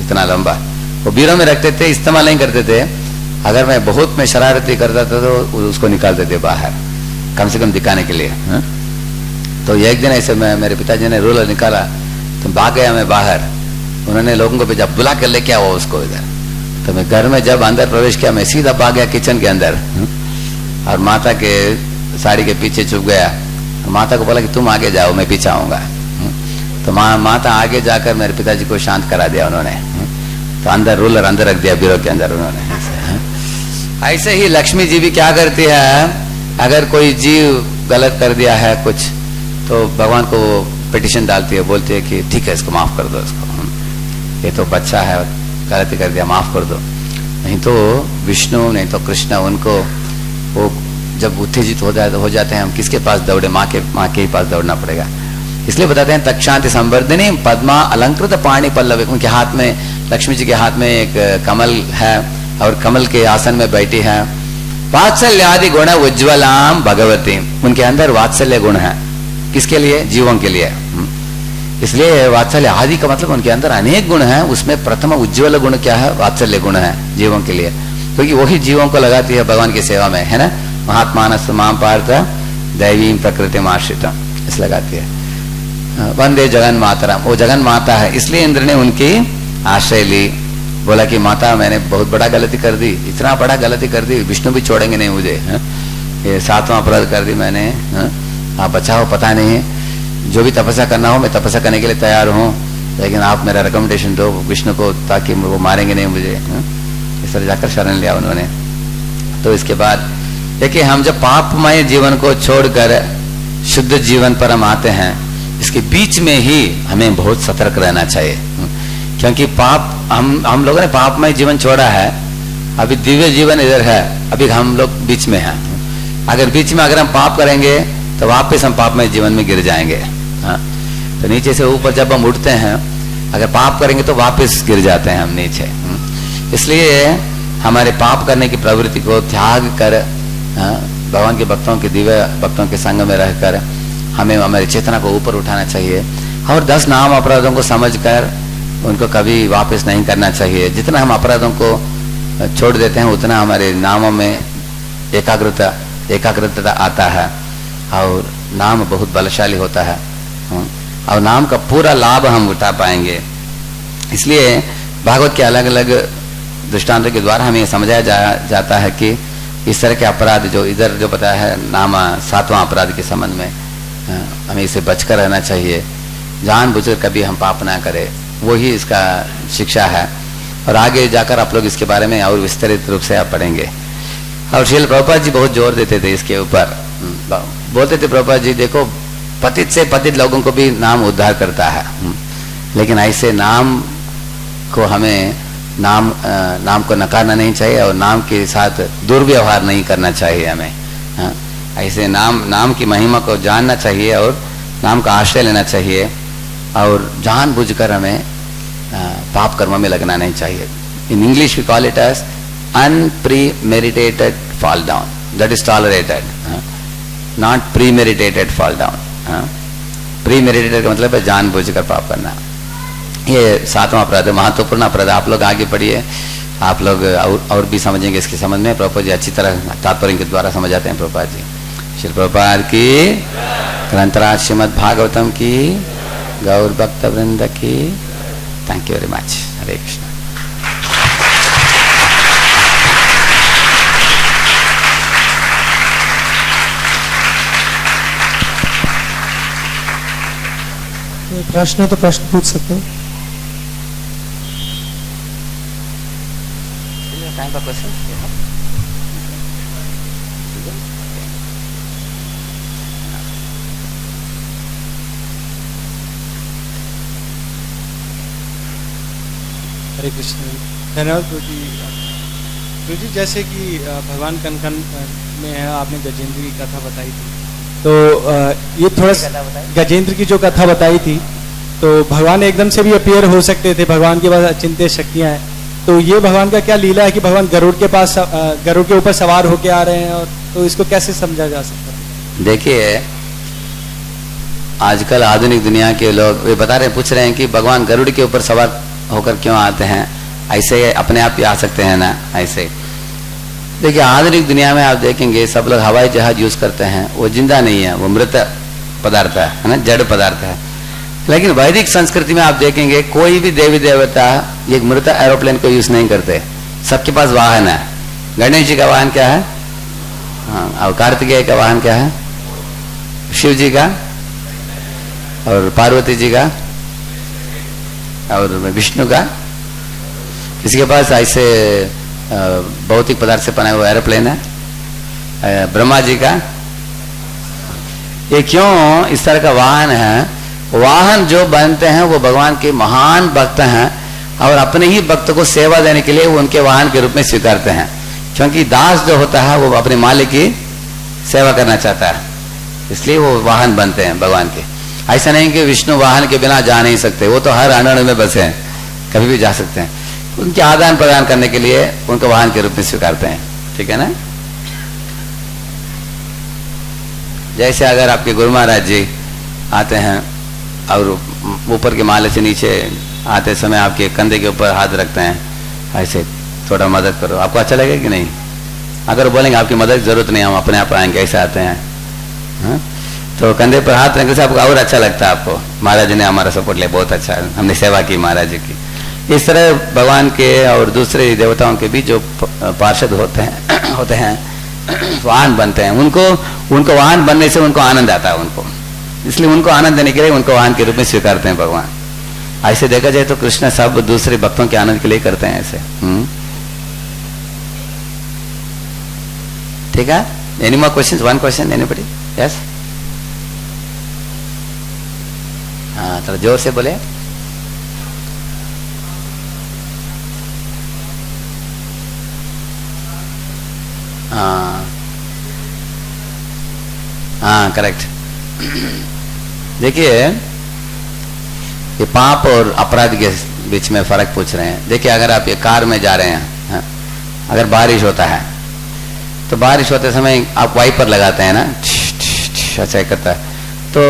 इतना लंबा, वो बीरों में रखते थे, इस्तेमाल नहीं करते थे। अगर मैं बहुत में शरारती करता था तो उसको निकालते थे बाहर, कम से कम दिखाने के लिए। तो एक दिन ऐसे मेरे पिताजी ने रूलर निकाला तो भाग गया मैं बाहर। उन्होंने लोगों को भेजा, बुला कर लेके आओ उसको इधर। तो मैं घर में जब अंदर प्रवेश किया, मैं सीधा भाग गया किचन के अंदर और माता के साड़ी के पीछे छुप गया। माता को बोला कि तुम आगे जाओ, मैं पीछे आऊंगा। तो माता आगे जाकर मेरे पिताजी को शांत करा दिया उन्होंने। तो अंदर रूलर अंदर रख दिया बीरो के अंदर उन्होंने। ऐसे ही लक्ष्मी जी भी क्या करती है, अगर कोई जीव गलत कर दिया है कुछ, तो भगवान को पिटिशन डालती है, बोलती है कि ठीक है इसको माफ कर दो, इसको, ये तो बच्चा है, गलती कर दिया, माफ कर दो। नहीं तो विष्णु, नहीं तो कृष्ण उनको वो जब उत्तेजित हो जाते हैं हम किसके पास दौड़े? माँ के ही पास दौड़ना पड़ेगा। इसलिए बताते हैं तक्षांति संवर्धिनी पद्मा अलंकृत पाणी पल्लव, उनके हाथ में, लक्ष्मी जी के हाथ में एक कमल है और कमल के आसन में बैठी है। वात्सल्यादि गुण उज्ज्वलाम भगवती, उनके अंदर वात्सल्य गुण है। किसके लिए? जीवों के लिए। इसलिए वात्सल्य आदि का मतलब उनके अंदर अनेक गुण हैं, उसमें प्रथम उज्ज्वल गुण क्या है? वात्सल्य गुण है जीवों के लिए, क्योंकि वही जीवों को लगाती है भगवान की सेवा में, है ना। महात्मानस मां पार्थ दैवी प्रकृति आश्रित, इस लगाती है। वंदे जगन मातरम, वो जगन माता है, इसलिए इंद्र ने उनकी आश्रय ली। बोला कि माता मैंने बहुत बड़ा गलती कर दी, इतना बड़ा गलती कर दी, विष्णु भी छोड़ेंगे नहीं मुझे, ये 7वां अपराध कर दी मैंने, आप बचाओ, पता नहीं जो भी तपस्या करना हो मैं तपस्या करने के लिए तैयार हूँ, लेकिन आप मेरा रिकमेंडेशन दो विष्णु को, ताकि वो मारेंगे नहीं मुझे। इस तरह जाकर शरण लिया उन्होंने। तो इसके बाद देखिए, हम जब पापमय जीवन को छोड़कर शुद्ध जीवन पर हम आते हैं, इसके बीच में ही हमें बहुत सतर्क रहना चाहिए, क्योंकि पाप हम लोगों ने पापमय जीवन छोड़ा है, अभी दिव्य जीवन इधर है, अभी हम लोग बीच में हैं। अगर बीच में अगर हम पाप करेंगे तो वापस हम पापमय जीवन में गिर जाएंगे। तो नीचे से ऊपर जब हम उठते हैं, अगर पाप करेंगे तो वापस गिर जाते हैं हम नीचे। इसलिए हमारे पाप करने की प्रवृत्ति को त्याग कर भगवान के भक्तों के, दिव्य भक्तों के संग में रहकर हमें हमारी चेतना को ऊपर उठाना चाहिए, और 10 नाम अपराधों को समझकर उनको कभी वापस नहीं करना चाहिए। जितना हम अपराधों को छोड़ देते हैं उतना हमारे नामों में एकाग्रता आता है, और नाम बहुत बलशाली होता है, और नाम का पूरा लाभ हम उठा पाएंगे। इसलिए भागवत के अलग अलग दृष्टांतों के द्वारा हमें समझाया जाता है कि इस तरह के अपराध जो इधर जो बताया है, नाम 7वां अपराध के संबंध में, हमें इसे बचकर रहना चाहिए, जानबूझकर कभी हम पाप ना करें, वही इसका शिक्षा है। और आगे जाकर आप लोग इसके बारे में और विस्तृत रूप से आप पढ़ेंगे। और श्रील प्रभुपाद जी बहुत जोर देते थे इसके ऊपर, बोलते थे प्रभुपाद जी देखो, पतित से पतित लोगों को भी नाम उद्धार करता है, लेकिन ऐसे नाम को हमें नाम को नकारना नहीं चाहिए, और नाम के साथ दुर्व्यवहार नहीं करना चाहिए हमें। ऐसे नाम की महिमा को जानना चाहिए और नाम का आश्रय लेना चाहिए, और जानबूझकर हमें पाप कर्म में लगना नहीं चाहिए। In English we call it as unpremeditated fall down, that is tolerated, not premeditated fall down. प्रीमेडिटेटेड का मतलब है जानबूझकर पाप करना। ये 7वां अपराध है, महत्वपूर्ण अपराध। आप लोग आगे पढ़िए, आप लोग और भी समझेंगे इसके संबंध में। प्रभुपाद जी अच्छी तरह तात्पर्य के द्वारा समझाते हैं। प्रभुपाद जी, श्री प्रभुपाद की, ग्रंथराज श्रीमद् भागवतम की, गौर भक्त वृंद की। Thank you very much. Hare Krishna. प्रश्न तो प्रश्न पूछ सकते हो। टाइम का क्वेश्चन। हरे कृष्ण। धन्यवाद गुरु जी। गुरु जी, जैसे कि भगवान कनकन में है, आपने गजेंद्र की कथा बताई थी, तो ये थोड़ा गजेंद्र की जो कथा बताई थी, तो भगवान एकदम से भी अपीयर हो सकते थे, भगवान के पास अचिंत्य शक्तियां हैं, तो ये भगवान का क्या लीला है कि भगवान गरुड़ के पास, गरुड़ के ऊपर सवार होके आ रहे हैं, और तो इसको कैसे समझा जा सकता है? देखिए, आजकल आधुनिक दुनिया के लोग वे बता रहे, पूछ रहे हैं कि भगवान गरुड़ के ऊपर सवार होकर क्यों आते हैं, ऐसे अपने आप ही आ सकते हैं ना। ऐसे देखिए, आधुनिक दुनिया में आप देखेंगे सब लोग हवाई जहाज यूज करते हैं, वो जिंदा नहीं है, वो मृत पदार्थ है ना, जड़ पदार्थ है। लेकिन वैदिक संस्कृति में आप देखेंगे कोई भी देवी देवता ये मृत एरोप्लेन को यूज नहीं करते, सबके पास वाहन है। गणेश जी का वाहन क्या है? हाँ। और कार्तिकेय का वाहन क्या है? शिव जी का, और पार्वती जी का, और विष्णु का। किसी के पास ऐसे भौतिक पदार्थ से बना हुआ एरोप्लेन है? ब्रह्मा जी का। ये क्यों इस तरह का वाहन है? वाहन जो बनते हैं वो भगवान के महान भक्त हैं, और अपने ही भक्त को सेवा देने के लिए वो उनके वाहन के रूप में स्वीकारते हैं, क्योंकि दास जो होता है वो अपने मालिक की सेवा करना चाहता है, इसलिए वो वाहन बनते हैं भगवान के। ऐसा नहीं कि विष्णु वाहन के बिना जा नहीं सकते, वो तो हर अणु में बसे हैं, कभी भी जा सकते हैं। उनके आदान प्रदान करने के लिए उनको वाहन के रूप में स्वीकारते हैं, ठीक है ना। जैसे अगर आपके गुरु महाराज जी आते हैं और ऊपर के माले से नीचे आते समय आपके कंधे के ऊपर हाथ रखते हैं, ऐसे थोड़ा मदद करो, आपको अच्छा लगेगा कि नहीं? अगर बोलेंगे आपकी मदद की जरूरत नहीं, हम अपने आप आएंगे, ऐसे आते हैं, हाँ? तो कंधे पर हाथ रखने से आपको और अच्छा लगता है। आपको महाराज जी ने हमारा सपोर्ट लिया, बहुत अच्छा, हमने सेवा की महाराज जी की। इस तरह भगवान के और दूसरे देवताओं के भी जो पार्षद होते हैं वाहन बनते हैं, उनको वाहन बनने से उनको आनंद आता है उनको, इसलिए उनको आनंद देने के लिए उनको वाहन के रूप में स्वीकारते हैं भगवान। ऐसे देखा जाए तो कृष्ण सब दूसरे भक्तों के आनंद के लिए करते हैं ऐसे। ठीक है, any more questions? One question, anybody? Yes, हाँ थोड़ा जोर से बोले। हाँ करेक्ट। देखिए ये पाप और अपराध के बीच में फर्क पूछ रहे हैं। देखिए अगर आप ये कार में जा रहे हैं, हाँ, अगर बारिश होता है तो बारिश होते समय आप वाइपर लगाते हैं ना, ऐसा करता है, तो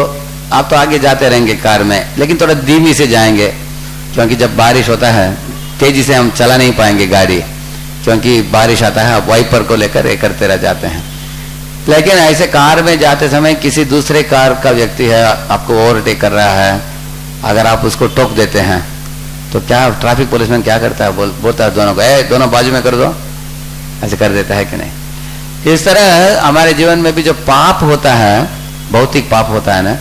आप तो आगे जाते रहेंगे कार में, लेकिन थोड़ा धीमी से जाएंगे, क्योंकि जब बारिश होता है तेजी से हम चला नहीं पाएंगे गाड़ी, क्योंकि बारिश आता है, आप वाइपर को लेकर ये करते रह जाते हैं। लेकिन ऐसे कार में जाते समय किसी दूसरे कार का व्यक्ति है, आपको ओवरटेक कर रहा है, अगर आप उसको टोक देते हैं तो क्या ट्रैफिक पुलिसमैन क्या करता है? बोलता है दोनों को, दोनों बाजू में कर दो, ऐसे कर देता है कि नहीं? इस तरह हमारे जीवन में भी जो पाप होता है, भौतिक पाप होता है ना,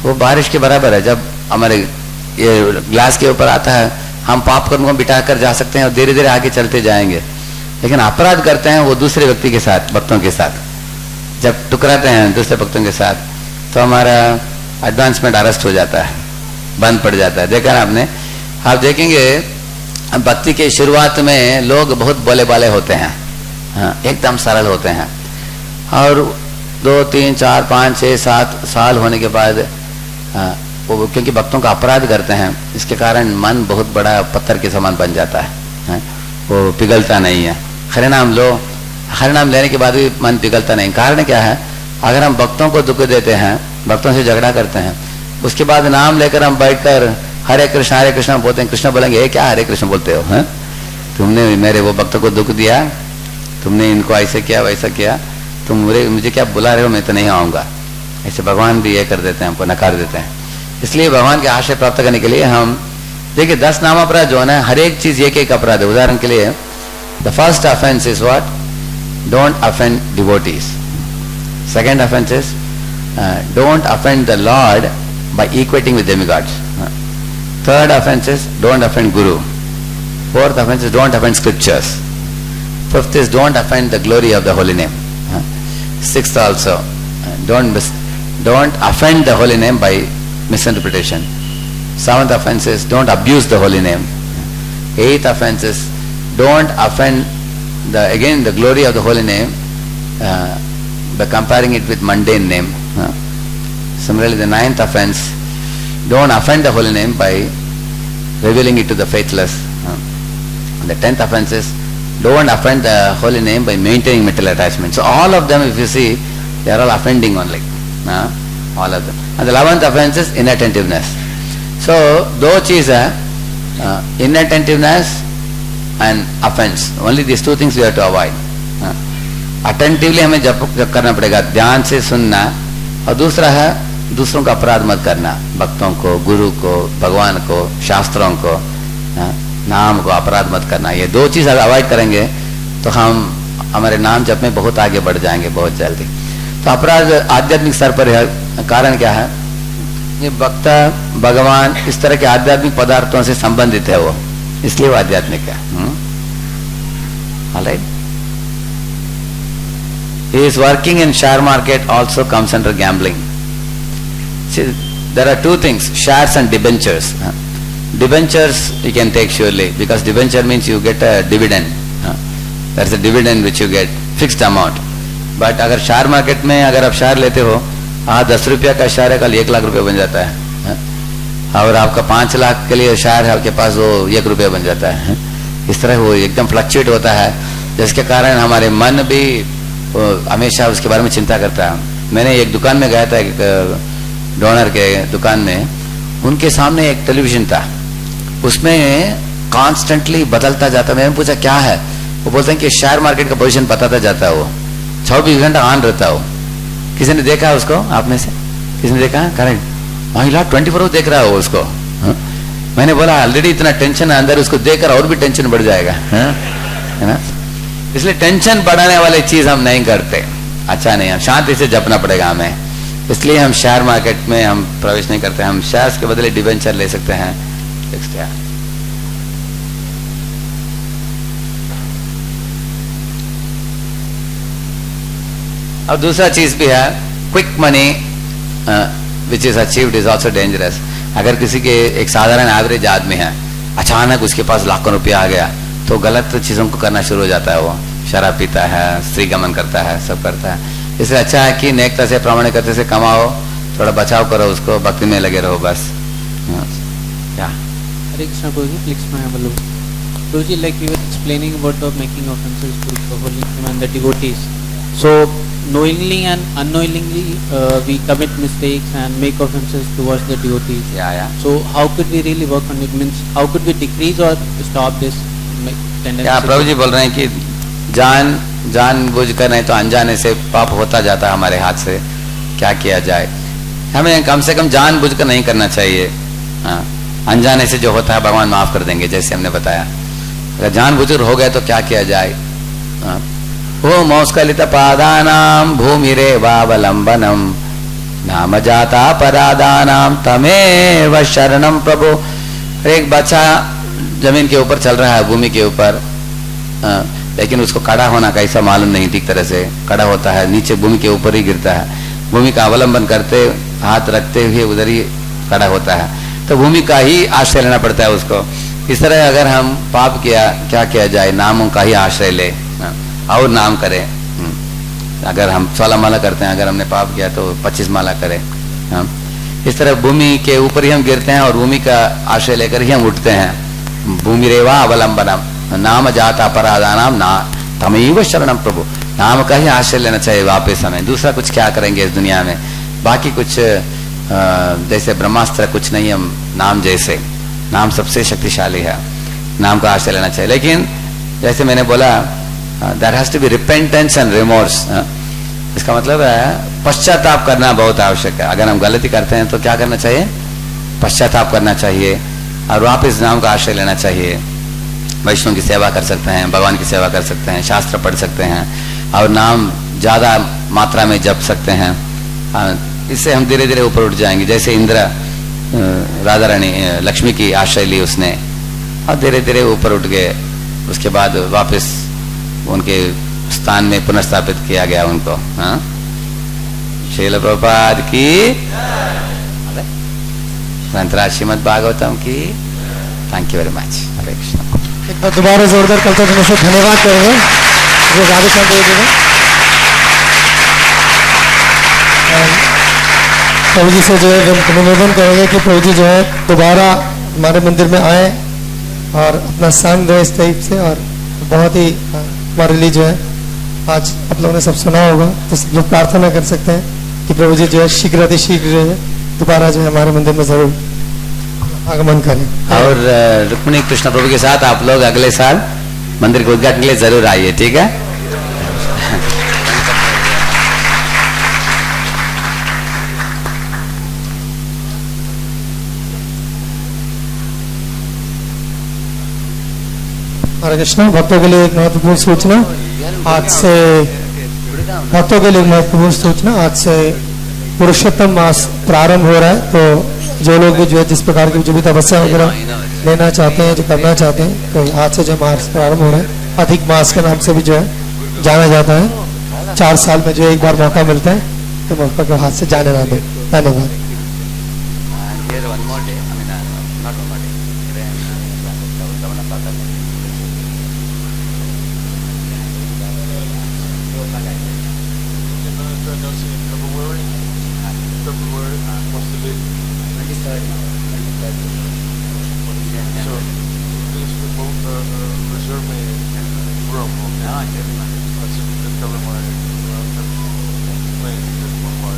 वो बारिश के बराबर है। जब हमारे ये ग्लास के ऊपर आता है, हम पाप कर्म को बिठा कर जा सकते हैं और धीरे धीरे आगे चलते जाएंगे, लेकिन अपराध करते हैं वो दूसरे व्यक्ति के साथ, भक्तों के साथ, जब टकराते हैं दूसरे भक्तों के साथ, तो हमारा एडवांसमेंट अरेस्ट हो जाता है, बंद पड़ जाता है। देखा ना आपने? आप देखेंगे भक्ति के शुरुआत में लोग बहुत बोले बाले होते हैं, हाँ, एकदम सरल होते हैं, और 2, 3, 4, 5, 6, 7 साल होने के बाद वो क्योंकि भक्तों का अपराध करते हैं, इसके कारण मन बहुत बड़ा पत्थर के समान बन जाता है, वो पिघलता नहीं है। हरे नाम लो, हरे नाम लेने के बाद भी मन पिघलता नहीं। कारण क्या है? अगर हम भक्तों को दुख देते हैं, भक्तों से झगड़ा करते हैं, उसके बाद नाम लेकर हम बैठकर हरे कृष्ण बोलते हैं, कृष्ण बोलेंगे ये क्या हरे कृष्ण बोलते हो, हैं? तुमने मेरे वो भक्तों को दुख दिया, तुमने इनको ऐसे किया वैसा किया, तुम मुझे क्या बुला रहे हो, मैं तो नहीं आऊँगा। ऐसे भगवान भी ये कर देते हैं, हमको नकार देते हैं। इसलिए भगवान के आश्रय प्राप्त करने के लिए हम देखिए 10 नाम अपराध जो है ना, हर एक चीज एक अपराध है। उदाहरण के लिए the first offence is what? Don't offend devotees. Second offence is don't offend the Lord by equating with demigods. Third offence is don't offend guru. Fourth offence is don't offend scriptures. Fifth is don't offend the glory of the holy name. Sixth also, don't offend the holy name by misinterpretation. Seventh offense is don't abuse the holy name. Eighth offense is don't offend the glory of the holy name by comparing it with mundane name. Similarly, the ninth offense, don't offend the holy name by revealing it to the faithless. The 10th offense is don't offend the holy name by maintaining material attachment. So all of them, if you see, they are all offending only. All of them. And the 11th offense is inattentiveness. So दो चीज है, inattentiveness and offense. Only these two things we have to avoid. Attentively हमें जब करना पड़ेगा, ध्यान से सुनना, और दूसरा है दूसरों का अपराध मत करना, भक्तों को, गुरु को, भगवान को, शास्त्रों को, नाम को अपराध मत करना। ये दो चीज अगर अवॉइड करेंगे तो हम हमारे नाम जप में बहुत आगे बढ़ जाएंगे बहुत जल्दी। तो अपराध आध्यात्मिक स्तर पर है। कारण क्या है? ये भक्त भगवान इस तरह के आध्यात्मिक पदार्थों से संबंधित है वो, इसलिए वो आध्यात्मिक है। Alright. He is working in share market also comes under gambling. See, there are two things, shares and debentures. Debentures you can take surely, because debenture means you get a dividend. That's a dividend which you get, fixed amount. But अगर share market में अगर आप share लेते हो, आज 10 रुपया का share है, कल 1 लाख रुपया बन जाता है, और आपका 5 लाख के लिए शेयर है आपके पास, वो 1 रुपया बन जाता है। इस तरह वो एकदम फ्लक्चुएट होता है, जिसके कारण हमारे मन भी हमेशा उसके बारे में चिंता करता है। मैंने एक दुकान में गया था, एक डोनर के दुकान में, उनके सामने एक टेलीविजन था, उसमें कॉन्स्टेंटली बदलता जाता। मैंने पूछा क्या है, वो बोलते हैं कि शेयर मार्केट का पोजीशन बताता जाता है, वो 24 घंटा ऑन रहता है वो। किसी ने देखा है उसको, आप में से किसी ने देखा है? करेक्ट, महिला 24 आवर देख रहा है वो उसको। मैंने बोला ऑलरेडी इतना टेंशन है अंदर, उसको देखकर और भी टेंशन बढ़ जाएगा, है ना। इसलिए टेंशन बढ़ाने वाली चीज हम नहीं करते, अच्छा नहीं, हम शांति से जपना पड़ेगा हमें। इसलिए हम शेयर मार्केट में हम प्रवेश नहीं करते। हम शेयर्स के बदले डिबेंचर ले सकते हैं। नेक्स्ट है, और दूसरा चीज भी है, quick money which is achieved is also dangerous. अगर किसी के एक साधारण एवरेज आदमी है, अचानक उसके पास लाखों रुपया आ गया, तो गलत चीजों को करना शुरू हो जाता है। वो शराब पीता है, स्त्री गमन करता है, सब करता है। इसलिए अच्छा है कि नेकता से, प्रामाणिकता से कमाओ, थोड़ा बचाव करो, उसको भक्ति में लगे रहो बस। क्या Hare Krishna Prabhuji, please my humble love. Prabhuji, like you were explaining about the making offenses to the holy name and the devotees. So, knowingly and unknowingly, we commit mistakes and make offenses towards the devotees. या So, how could we really work on it? Means, how could we decrease or stop this tendency? क्या प्रभु जी बोल रहे हैं कि जान बुझ कर नहीं तो अनजाने से पाप होता जाता है हमारे हाथ से, क्या किया जाए। हमें कम से कम जान बुझ कर नहीं करना चाहिए। हाँ, अनजाने से जो होता है भगवान माफ कर देंगे, जैसे हमने बताया। अगर जान बुझ हो गए तो क्या किया जाए। ओम मौस्कलित पादानाम भूमिरे वावलंबनम नाम जाता परादानाम तमेव शरणम प्रभु। एक बच्चा जमीन के ऊपर चल रहा है, भूमि के ऊपर, लेकिन उसको खड़ा होना कैसा मालूम नहीं, ठीक तरह से खड़ा होता है, नीचे भूमि के ऊपर ही गिरता है। भूमि का अवलंबन करते, हाथ रखते हुए उधर ही खड़ा होता है, तो भूमि का ही आश्रय लेना पड़ता है उसको। इस तरह अगर हम पाप किया, क्या किया जाए, नामों का ही आश्रय ले और नाम करें। अगर हम 16 माला करते हैं, अगर हमने पाप किया तो 25 माला करें। इस तरह भूमि के ऊपर ही हम गिरते हैं और भूमि का आश्रय लेकर ही हम उठते हैं। भूमि रेवा अवलंबनम नाम जाता अपराधानाम ना तमेव शरणम प्रभु। नाम का ही आश्रय लेना चाहिए वापस हमें। दूसरा कुछ क्या करेंगे इस दुनिया में, बाकी कुछ जैसे ब्रह्मास्त्र कुछ नहीं, हम नाम जैसे, नाम सबसे शक्तिशाली है, नाम का आश्रय लेना चाहिए। लेकिन जैसे मैंने बोला, there has to be repentance and remorse. इसका मतलब है पश्चाताप करना बहुत आवश्यक है। अगर हम गलती करते हैं तो क्या करना चाहिए, पश्चाताप करना चाहिए और वापस नाम का आश्रय लेना चाहिए। वैष्णव की सेवा कर सकते हैं, भगवान की सेवा कर सकते हैं, शास्त्र पढ़ सकते हैं और नाम ज्यादा मात्रा में जप सकते हैं। इससे हम धीरे धीरे ऊपर उठ जाएंगे। जैसे इंद्र, राधा रानी लक्ष्मी की आश्रय ली उसने और धीरे धीरे ऊपर उठ गए। उसके बाद वापस उनके स्थान में पुनर्स्थापित किया गया उनको। हाँ, श्रील प्रभुपाद की, ग्रंथराज श्रीमद् भागवतम की। Thank you very much. Hare Krishna. एक बार दोबारा जोरदार करते दिनों से धन्यवाद करेंगे जो राधे श्याम देव जी ने। प्रभु जी से जो है निवेदन करेंगे कि प्रभु जी जो है दोबारा हमारे मंदिर में आए और अपना संग दे इस टाइप से। और बहुत ही हमारे लिए जो है आज आप लोगों ने सब सुना होगा, तो सब लोग प्रार्थना कर सकते हैं कि प्रभु जी जो है शीघ्र अतिशीघ्र जो है दोबारा जो है हमारे मंदिर में जरूर आगमन करें। और रुक्मिणी कृष्ण प्रभु के साथ आप लोग अगले साल मंदिर के उद्घाटन के लिए जरूर आइए, ठीक है। हरे कृष्ण। भक्तों के लिए एक महत्वपूर्ण सूचना, आज से भक्तों के लिए एक महत्वपूर्ण सूचना, आज से पुरुषोत्तम मास प्रारंभ हो रहा है। तो जो लोग भी जो है जिस प्रकार की जो भी तपस्या वगैरह लेना चाहते हैं, जो करना चाहते हैं, तो आज से जो मास प्रारंभ हो रहा है। अधिक मास के नाम से भी जो है जाना जाता है। 4 साल में जो एक बार मौका मिलता है, तो मौका के हाथ से जाने ना दे। धन्यवाद। announcing in February. February, what's the date? 23rd. So, please we both reserve me room, okay? हाँ sure man. So you can cover my plane ticket for my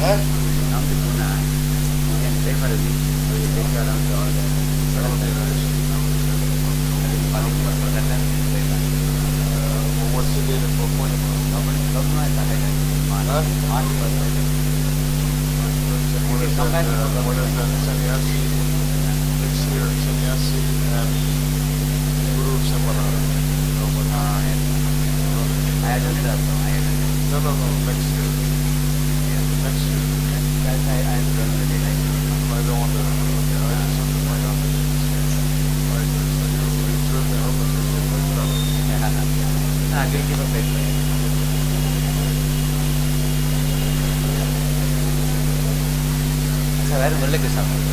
Huh? Come to Pune. You can stay for a week. So you take you around to all the What's the date for appointment? March 1st. What is that? Sannyasi next year. Sannyasi and Guru Seminar. I don't know. No, next year. Next year. I don't know. I don't want to. Okay, I just have to find out the dates. Right, so you reserve me room and you can travel. I will give a place for you. अच्छा where मुरली कृष्ण